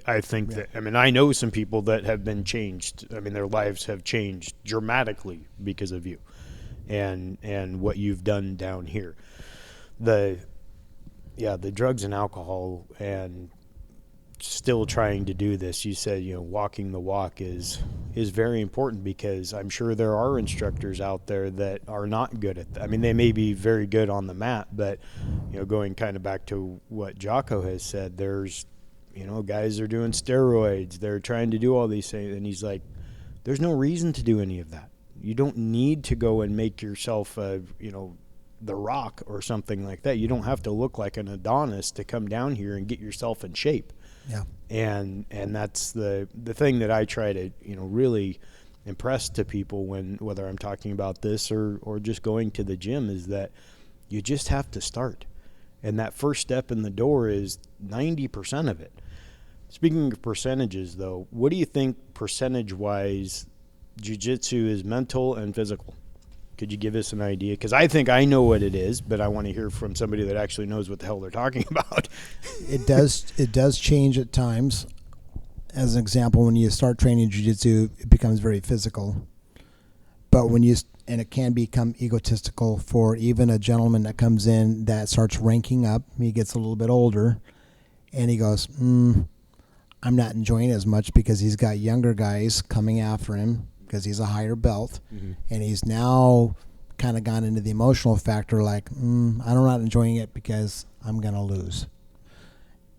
A: I think that, I know some people that have been changed. Their lives have changed dramatically because of you and what you've done down here. The drugs and alcohol and still trying to do this. You said, walking the walk is very important, because I'm sure there are instructors out there that are not good at that. They may be very good on the mat, but, going kind of back to what Jocko has said, there's, guys are doing steroids. They're trying to do all these things. And he's like, there's no reason to do any of that. You don't need to go and make yourself The Rock or something like that. You don't have to look like an Adonis to come down here and get yourself in shape.
B: Yeah.
A: And that's the thing that I try to, really impress to people whether I'm talking about this or just going to the gym, is that you just have to start. And that first step in the door is 90% of it. Speaking of percentages, though, what do you think percentage-wise jiu-jitsu is mental and physical? Could you give us an idea? Because I think I know what it is, but I want to hear from somebody that actually knows what the hell they're talking about.
B: It does change at times. As an example, when you start training jiu-jitsu, it becomes very physical. But and it can become egotistical for even a gentleman that comes in that starts ranking up. He gets a little bit older, and he goes, I'm not enjoying it as much because he's got younger guys coming after him because he's a higher belt. Mm-hmm. And he's now kind of gone into the emotional factor, like, I'm not enjoying it because I'm going to lose.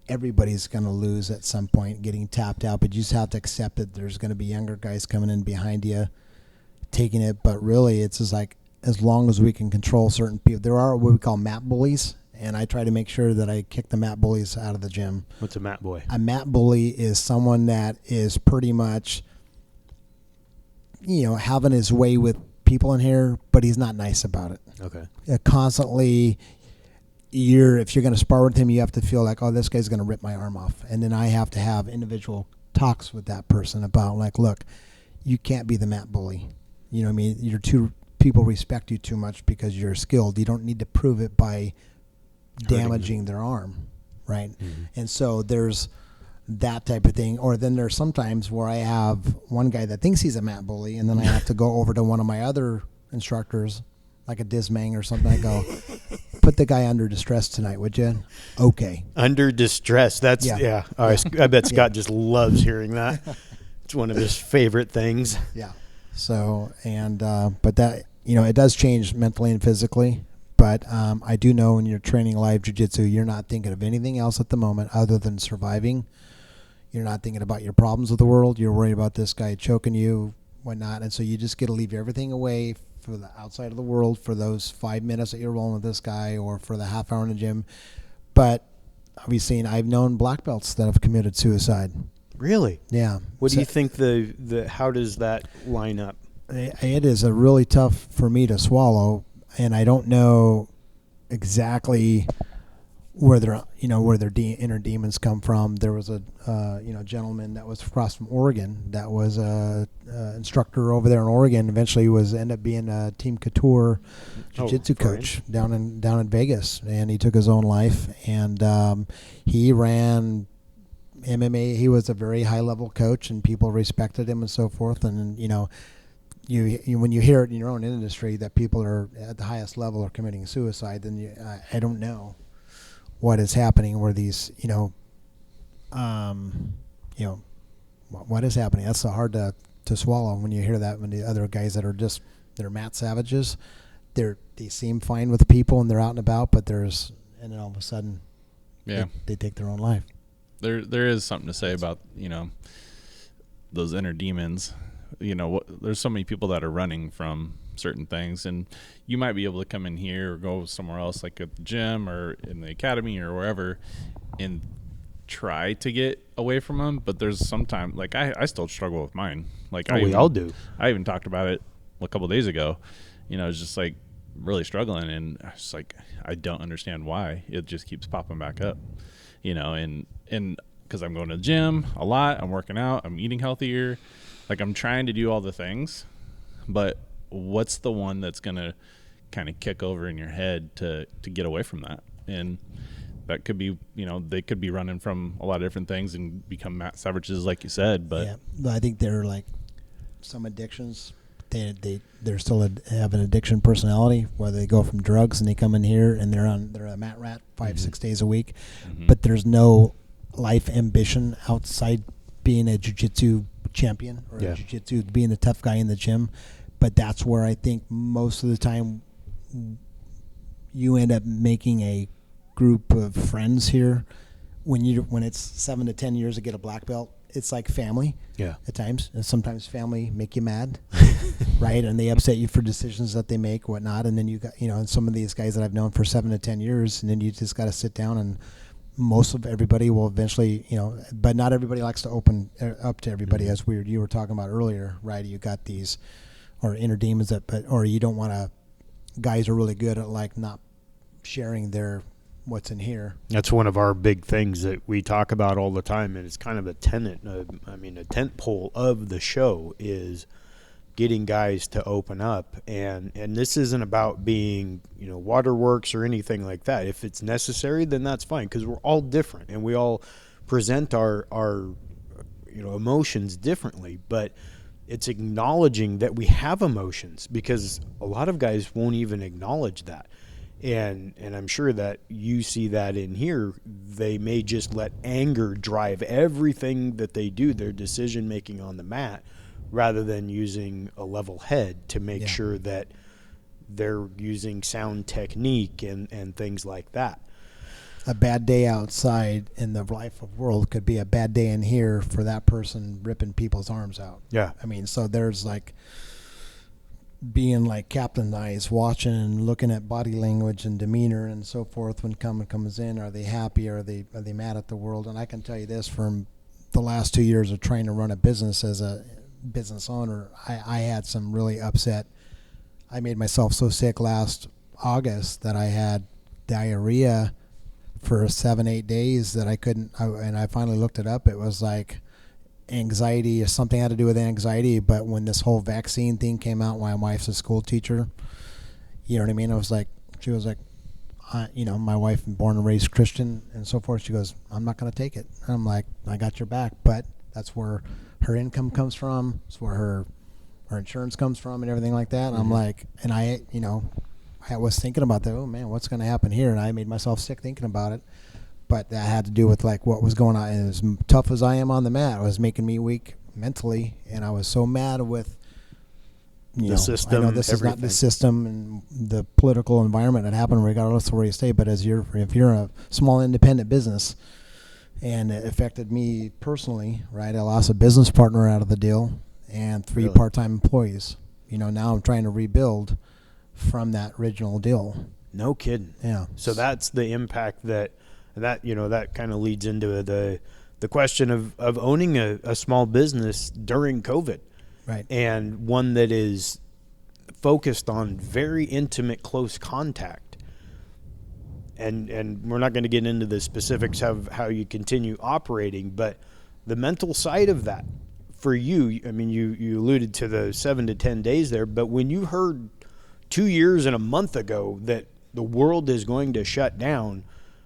B: Everybody's going to lose at some point, getting tapped out, but you just have to accept that there's going to be younger guys coming in behind you, taking it. But really, it's just like, as long as we can control certain people. There are what we call mat bullies, and I try to make sure that I kick the mat bullies out of the gym.
A: What's a mat boy? A
B: mat bully is someone that is pretty much, having his way with people in here, but he's not nice about it.
A: Okay.
B: Constantly, if you're going to spar with him, you have to feel like, oh, this guy's going to rip my arm off. And then I have to have individual talks with that person about, like, look, you can't be the mat bully. You know what I mean? People respect you too much because you're skilled. You don't need to prove it by damaging their arm, right? Mm-hmm. And so there's that type of thing. Or then there's sometimes where I have one guy that thinks he's a mat bully, and then I have to go over to one of my other instructors, like a Dismang or something. I go, put the guy under distress tonight, would you? Okay.
A: Under distress. That's, yeah. I bet Scott just loves hearing that. It's one of his favorite things.
B: Yeah. So, but that, it does change mentally and physically. But I do know when you're training live jiu-jitsu, you're not thinking of anything else at the moment other than surviving. You're not thinking about your problems with the world. You're worried about this guy choking you, whatnot. And so you just get to leave everything away for the outside of the world for those 5 minutes that you're rolling with this guy, or for the half hour in the gym. But obviously, I've known black belts that have committed suicide.
A: Really?
B: Yeah.
A: What do you think how does that line up?
B: It is a really tough for me to swallow, and I don't know exactly where their inner demons come from. There was a gentleman that was across from Oregon that was a instructor over there in Oregon. Eventually, ended up being a Team Couture jiu-jitsu coach down in Vegas, and he took his own life. And he ran MMA. He was a very high level coach, and people respected him and so forth. And you when you hear it in your own industry that people are at the highest level are committing suicide, then I don't know what is happening where these, what is happening. That's so hard to swallow when you hear that, when the other guys that are mat savages, they seem fine with people and they're out and about, but and then all of a sudden, they take their own life.
C: There is something to say about, those inner demons. There's so many people that are running from certain things, and you might be able to come in here or go somewhere else, like at the gym or in the academy or wherever, and try to get away from them. But there's sometimes, like, I still struggle with mine. Like,
A: we all do.
C: I even talked about it a couple of days ago. It's just like really struggling, and I was like, I don't understand why it just keeps popping back up. And because I'm going to the gym a lot, I'm working out, I'm eating healthier, like I'm trying to do all the things, but what's the one that's going to kind of kick over in your head to get away from that? And that could be, they could be running from a lot of different things and become mat savages, like you said. But
B: yeah, I think they're like some addictions. They're still have an addiction personality, where they go from drugs and they come in here and they're a mat rat 5-6 days a week, but there's no life ambition outside being a jiu-jitsu champion or a jiu-jitsu, being the tough guy in the gym. But that's where I think most of the time you end up making a group of friends here. When it's 7 to 10 years to get a black belt, it's like family. Yeah. At times, and sometimes family make you mad, right? And they upset you for decisions that they make, whatnot. And then you got, and some of these guys that I've known for 7 to 10 years, and then you just got to sit down, and most of everybody will eventually, but not everybody likes to open up to everybody, as you were talking about earlier, right? You got these, or inner demons or you don't want to. Guys are really good at like not sharing what's in here.
A: That's one of our big things that we talk about all the time, and it's kind of a tenet. A tent pole of the show is getting guys to open up, and this isn't about being waterworks or anything like that. If it's necessary, then that's fine, because we're all different and we all present our emotions differently. But it's acknowledging that we have emotions, because a lot of guys won't even acknowledge that. And I'm sure that you see that in here. They may just let anger drive everything that they do, their decision making on the mat, rather than using a level head to make sure that they're using sound technique and things like that.
B: A bad day outside in the life of world could be a bad day in here for that person ripping people's arms out. Yeah. So there's like being like Captain Eyes, watching and looking at body language and demeanor and so forth when comes in. Are they happy? Are they mad at the world? And I can tell you this, from the last 2 years of trying to run a business as a business owner, I had some really upset. I made myself so sick last August that I had diarrhea for 7-8 days that I couldn't, and I finally looked it up. It was like anxiety, or something had to do with anxiety. But when this whole vaccine thing came out, my wife's a school teacher, you know what I mean? She was like, my wife, born and raised Christian and so forth, she goes, I'm not going to take it. And I'm like, I got your back. But that's where her income comes from. It's where her insurance comes from and everything like that. And I'm like, and I was thinking about that. Oh man, what's going to happen here? And I made myself sick thinking about it. But that had to do with like what was going on. And as tough as I am on the mat, it was making me weak mentally. And I was so mad with
A: the system.
B: I know this is not the system and the political environment that happened, regardless of where you stay. But if you're a small independent business, And it affected me personally, right? I lost a business partner out of the deal and 3
A: Really?
B: part-time employees. Now I'm trying to rebuild from that original deal.
A: No kidding.
B: Yeah.
A: So that's the impact that kind of leads into the question of owning a small business during COVID.
B: Right.
A: And one that is focused on very intimate, close contact. And we're not going to get into the specifics of how you continue operating, but the mental side of that for you, I mean, you alluded to the 7 to 10 days there, but when you heard 2 years and a month ago that the world is going to shut down,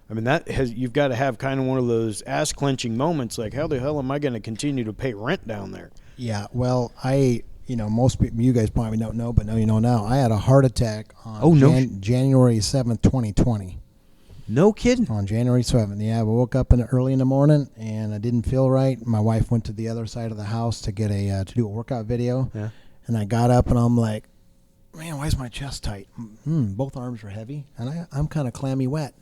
A: I mean, you've got to have kind of one of those ass-clenching moments, like, how the hell am I going to continue to pay rent down there?
B: Yeah, well, most people, you guys probably don't know, but now you know now, I had a heart attack on January 7th, 2020.
A: No kidding.
B: On January 7th, yeah. I woke up early in the morning, and I didn't feel right. My wife went to the other side of the house to get to do a workout video.
A: Yeah.
B: And I got up, and I'm like, man, why is my chest tight? Both arms are heavy, and I'm kind of clammy wet.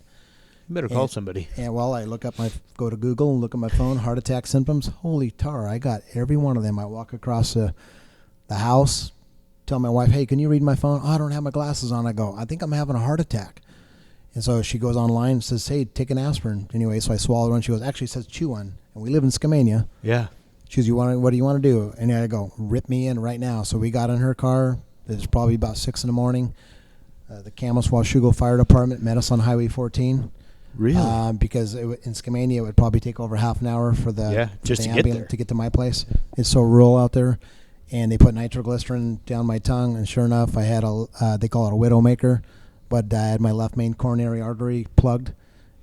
A: You better call somebody.
B: And well, I go to Google and look at my phone, heart attack symptoms. Holy tar, I got every one of them. I walk across the house, tell my wife, hey, can you read my phone? Oh, I don't have my glasses on. I go, I think I'm having a heart attack. And so she goes online and says, hey, take an aspirin. Anyway, so I swallow one. She goes, actually, it says chew one. And we live in Skamania.
A: Yeah.
B: She goes, what do you want to do? And I go, rip me in right now. So we got in her car. It was probably about 6 in the morning. The Camas Washougal Fire Department met us on Highway 14.
A: Really?
B: Because in Skamania, it would probably take over half an hour for the
A: just
B: the
A: to get
B: ambulance
A: there.
B: to get to my place. It's so rural out there. And they put nitroglycerin down my tongue. And sure enough, I had they call it a widowmaker. But I had my left main coronary artery plugged,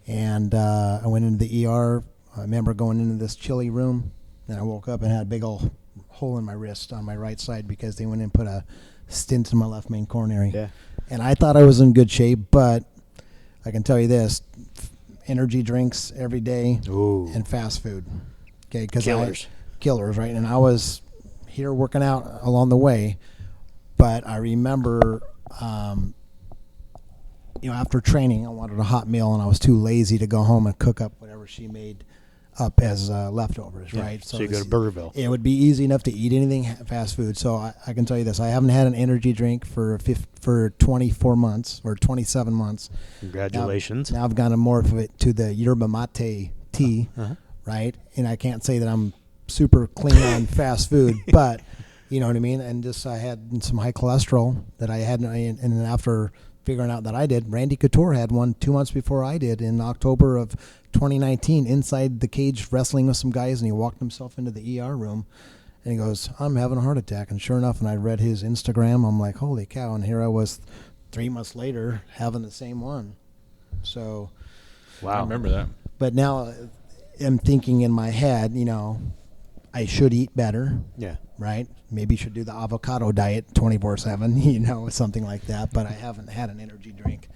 B: and I went into the ER. I remember going into this chilly room, and I woke up and had a big old hole in my wrist on my right side because they went and put a stent in my left main coronary.
A: Yeah.
B: And I thought I was in good shape, but I can tell you this, energy drinks every day.
A: Ooh.
B: And fast food. Okay, killers, right? And I was here working out along the way, but I remember after training, I wanted a hot meal, and I was too lazy to go home and cook up whatever she made up as leftovers, right?
A: So you go to Burgerville.
B: It would be easy enough to eat anything fast food. So I can tell you this: I haven't had an energy drink for 24 months or 27 months.
A: Congratulations!
B: Now I've gone more of it to the yerba mate tea, right? And I can't say that I'm super clean on fast food, but you know what I mean. And just I had some high cholesterol that I had, and then after figuring out that I did, Randy Couture had one 2 months before I did in October of 2019 inside the cage wrestling with some guys, and he walked himself into the ER room and he goes, I'm having a heart attack. And sure enough, and I read his Instagram, I'm like, holy cow. And here I was 3 months later having the same one. So
C: wow, I remember that.
B: But now I'm thinking in my head, I should eat better.
A: Yeah.
B: Right? Maybe should do the avocado diet 24/7, something like that. But I haven't had an energy drink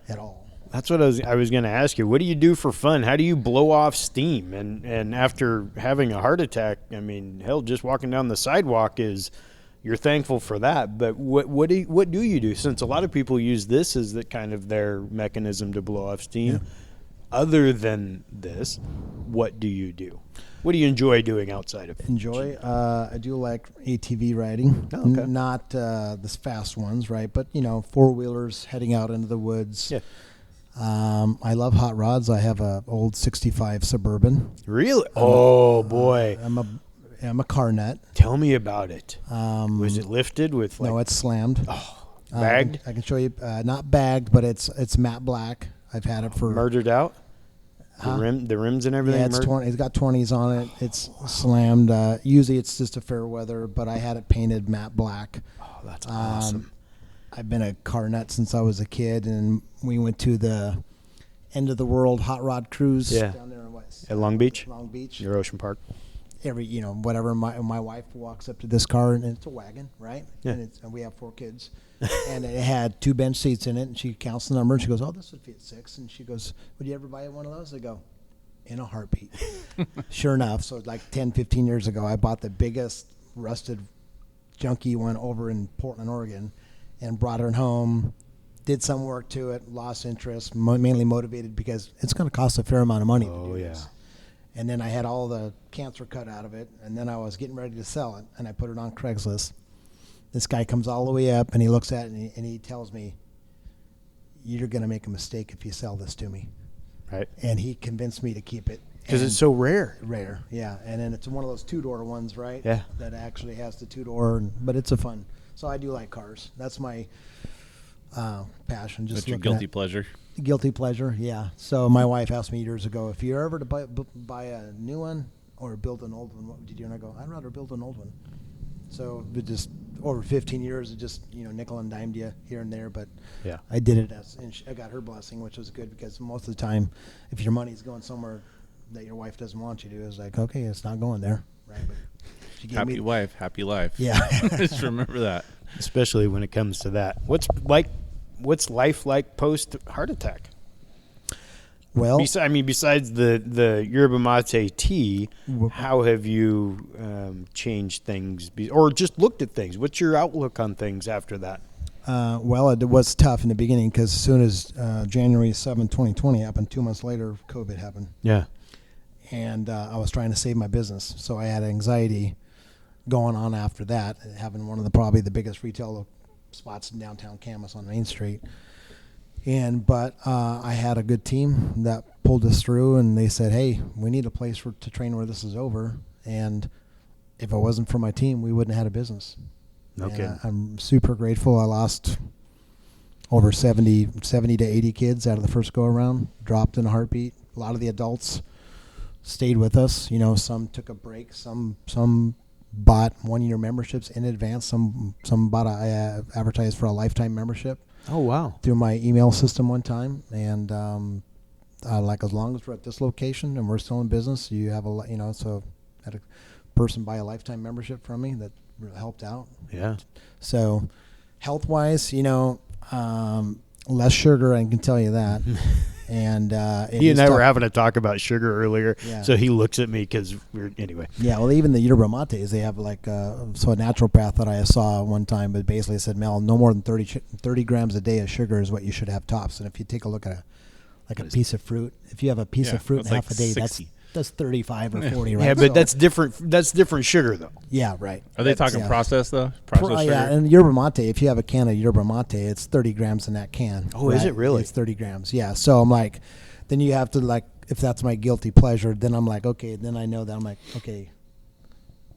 B: at all.
A: That's what I was going to ask you. What do you do for fun? How do you blow off steam? And after having a heart attack, I mean, hell, just walking down the sidewalk you're thankful for that. But what do you do? Since a lot of people use this as the kind of their mechanism to blow off steam.
B: Yeah.
A: Other than this, what do you do? What do you enjoy doing outside of it?
B: I do like ATV riding.
A: Oh, okay.
B: Not the fast ones, right? But, four-wheelers heading out into the woods.
A: Yeah.
B: I love hot rods. I have a old 65 Suburban.
A: Really? Oh, boy.
B: I'm a car nut.
A: Tell me about it. Was it lifted with
B: No, it's slammed.
A: Oh, bagged?
B: I can show you. Not bagged, but it's matte black. I've had it for...
A: Murdered out? The rims and everything?
B: Yeah, it's got 20s on it. It's slammed. Usually it's just a fair weather, but I had it painted matte black.
A: Oh, that's awesome.
B: I've been a car nut since I was a kid, and we went to the end of the world hot rod cruise down there
A: at Long Beach?
B: Long Beach.
A: Near Ocean Park.
B: Whatever. My wife walks up to this car, and it's a wagon, right?
A: Yeah.
B: And we have 4 kids. And it had 2 bench seats in it, and she counts the number, and she goes, oh, this would fit 6. And she goes, would you ever buy one of those? I go, in a heartbeat. Sure enough, so like 10, 15 years ago, I bought the biggest rusted junky one over in Portland, Oregon, and brought her home, did some work to it, lost interest, mainly motivated because it's going to cost a fair amount of money to do this. And then I had all the cancer cut out of it, and then I was getting ready to sell it, and I put it on Craigslist. This guy comes all the way up, and he looks at it, and he tells me, "You're going to make a mistake if you sell this to me."
A: Right.
B: And he convinced me to keep it.
A: Because it's so rare.
B: Rare, yeah. And then it's one of those two-door ones, right?
A: Yeah.
B: That actually has the two-door, but it's a fun. So I do like cars. That's my passion. Just
C: That's your
B: looking
C: guilty
B: at-
C: pleasure.
B: Guilty pleasure, yeah. So my wife asked me years ago, if you're ever to buy a new one or build an old one, what would you do? And I go, I'd rather build an old one. So it just over 15 years, it just nickel and dimed you here and there. But
A: Yeah.
B: I did it and I got her blessing, which was good because most of the time, if your money's going somewhere that your wife doesn't want you to, it's like, okay, it's not going there, right? But she gave
C: Happy
B: me,
C: wife, happy life.
B: yeah.
C: Just remember that.
A: Especially when it comes to that. What's life like post heart attack?
B: Well,
A: Besides the yerba mate tea, how have you changed things or just looked at things? What's your outlook on things after that?
B: well, it was tough in the beginning because as soon as January 7, 2020 happened, 2 months later, COVID happened.
A: Yeah.
B: And I was trying to save my business. So I had anxiety going on after that, having one of probably the biggest retail spots in downtown Camas on Main Street. But I had a good team that pulled us through, and they said, hey, we need a place to train where this is over. And if it wasn't for my team, we wouldn't have had a business.
A: Okay.
B: And I'm super grateful. I lost over 70 to 80 kids out of the first go-around, dropped in a heartbeat. A lot of the adults stayed with us. Some took a break. Some bought one-year memberships in advance. Some bought advertised for a lifetime membership.
A: Oh, wow.
B: Through my email system one time, and as long as we're at this location and we're still in business, you have so had a person buy a lifetime membership from me that really helped out.
A: Yeah.
B: So health-wise, less sugar, I can tell you that. And
A: he and I were having a talk about sugar earlier,
B: Yeah.
A: so he looks at me because anyway.
B: Yeah, well, even the yerba mates, they have a naturopath that I saw one time, but basically said, Mel, no more than 30 grams a day of sugar is what you should have tops. And if you take a look at a piece of fruit, if you have a piece of fruit in half a day,
C: 60.
B: that's 35 or 40, right?
A: Yeah, but
B: So-
A: that's different. That's different sugar, though.
B: yeah, right.
C: Are they talking
B: yeah.
C: processed though? Processed sugar?
B: Yeah, and yerba mate, if you have a can of yerba mate, it's 30 grams in that can.
A: Oh, is it really?
B: It's 30 grams, yeah. So I'm like, then you have to if that's my guilty pleasure, then I'm like, okay, then I know that I'm like, okay,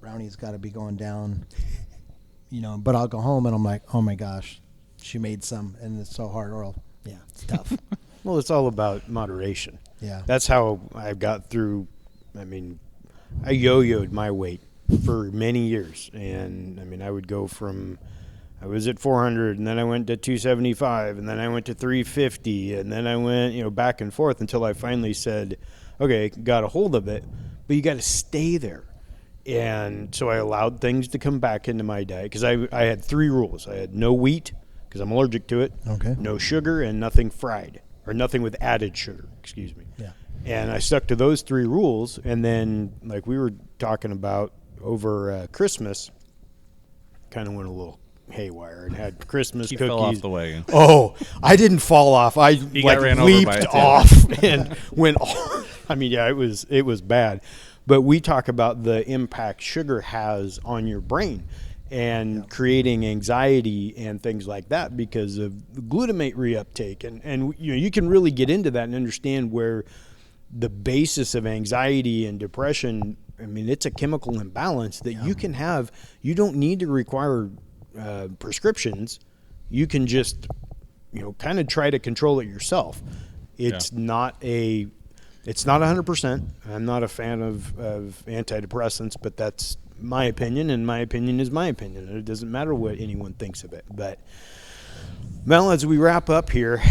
B: brownie's got to be going down, but I'll go home and I'm like, oh my gosh, she made some and it's so hard, or yeah, it's tough.
A: Well, it's all about moderation.
B: Yeah.
A: That's how I got through. I yo-yoed my weight for many years, and I would go from. I was at 400, and then I went to 275, and then I went to 350, and then I went, back and forth until I finally said, okay, got a hold of it, but you got to stay there. And so I allowed things to come back into my diet because I had 3 rules. I had no wheat because I'm allergic to it,
B: Okay.
A: no sugar, and nothing fried or nothing with added sugar, excuse me.
B: Yeah.
A: And I stuck to those 3 rules, and then like we were talking about over Christmas, kind of went a little haywire and had Christmas
C: He
A: cookies.
C: fell off the wagon.
A: Oh, I didn't fall off. I
C: got ran over by
A: leaped
C: it, too.
A: off and went off. It was bad. But we talk about the impact sugar has on your brain and creating anxiety and things like that because of glutamate reuptake. And you can really get into that and understand where the basis of anxiety and depression, it's a chemical imbalance that you can have. You don't need to require prescriptions. You can just kind of try to control it yourself. It's not 100%. I'm not a fan of antidepressants, but that's my opinion, and my opinion is my opinion. It doesn't matter what anyone thinks of it. But Mel, as we wrap up here,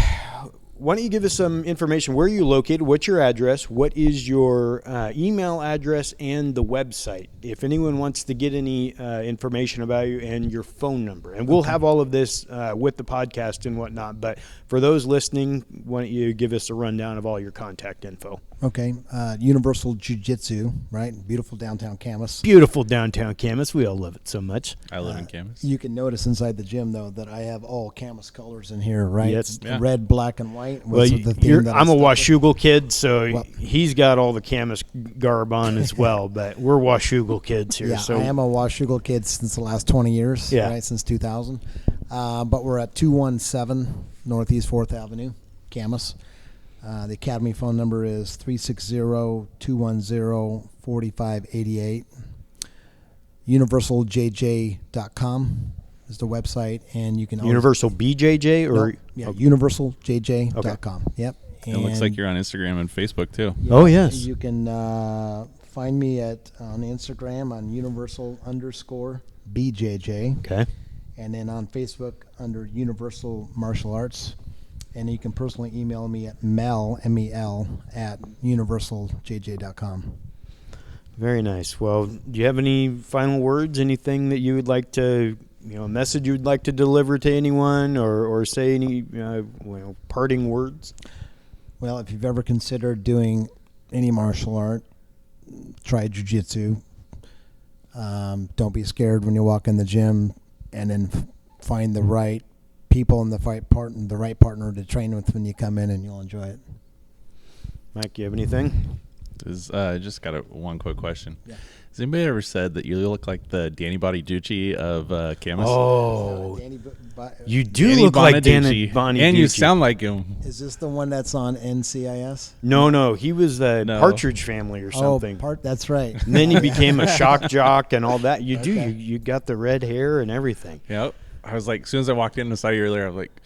A: why don't you give us some information? Where are you located? What's your address? What is your email address and the website? If anyone wants to get any information about you, and your phone number. And we'll have all of this with the podcast and whatnot. But for those listening, why don't you give us a rundown of all your contact info?
B: Okay. Universal Jiu Jitsu, right? Beautiful downtown Camas.
A: Beautiful downtown Camas. We all love it so much.
C: I live in Camas.
B: You can notice inside the gym, though, that I have all Camas colors in here, right?
A: Yes.
C: Yeah.
B: Red, black, and white.
A: Well,
B: Was the theme that I
A: I'm a
B: started.
A: Washougal kid, so
B: Well-
A: he's got all the Camas garb on as well. But we're Washougal kids here.
B: Yeah,
A: so
B: I am a Washougal kid since the last 20 years,
A: Yeah.
B: right, since 2000. But we're at 217 Northeast 4th Avenue, Camas. The Academy phone number is 360-210-4588. UniversalJJ.com is the website, and you can always,
A: Universal BJJ or
B: UniversalJJ.com. Yep.
C: It looks like you're on Instagram and Facebook too.
A: Oh, yes.
B: You can find me on Instagram on Universal_BJJ.
A: Okay.
B: And then on Facebook under Universal Martial Arts. And you can personally email me at Mel, M-E-L, at universaljj.com.
A: Very nice. Well, do you have any final words? Anything that you would like to, a message you would like to deliver to anyone, or say any, parting words?
B: Well, if you've ever considered doing any martial art, try jiu-jitsu. Don't be scared when you walk in the gym, and then find the right people and the right partner to train with when you come in, and you'll enjoy it.
A: Mike, you have anything?
C: I just got one quick question.
B: Yeah.
C: Has anybody ever said that you look like the Danny Bonaducci of Camas?
A: Oh,
B: Danny,
A: you do
C: Danny
A: look like Danny
C: Bonaducci.
A: Bonaducci.
C: And you sound like him.
B: is this the one that's on NCIS?
A: No, he was the
C: No.
A: Partridge Family or something.
B: That's right.
A: And then he became a shock jock and all that. You do.
B: Okay.
A: You got the red hair and everything.
C: Yep. I was like, as soon as I walked in and saw you earlier, I was like,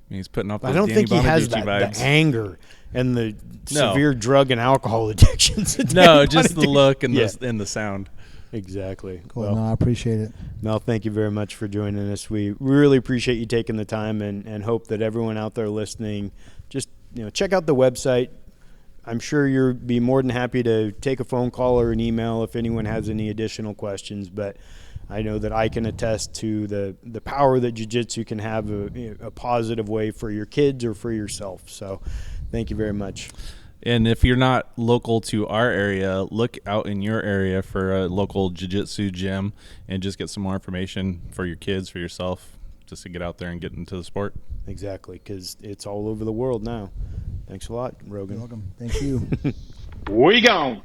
C: he's putting up those
A: I don't
C: Danny
A: think he has
C: Bonaducci
A: the
C: vibes.
A: anger and the
C: No.
A: severe drug and alcohol addictions. that
C: No,
A: Danny
C: just the
A: Bonaducci-
C: look and
A: Yeah.
C: the sound.
A: Exactly.
B: Cool.
A: Well,
B: No, I appreciate it.
A: Mel, thank you very much for joining us. We really appreciate you taking the time, and hope that everyone out there listening just check out the website. I'm sure you'll be more than happy to take a phone call or an email if anyone has any additional questions. But I know that I can attest to the power that jiu-jitsu can have a positive way for your kids or for yourself. So thank you very much.
C: And if you're not local to our area, look out in your area for a local jiu-jitsu gym and just get some more information for your kids, for yourself, just to get out there and get into the sport.
A: Exactly, because it's all over the world now. Thanks a lot, Rogan.
B: You're welcome. Thank you.
D: We gone.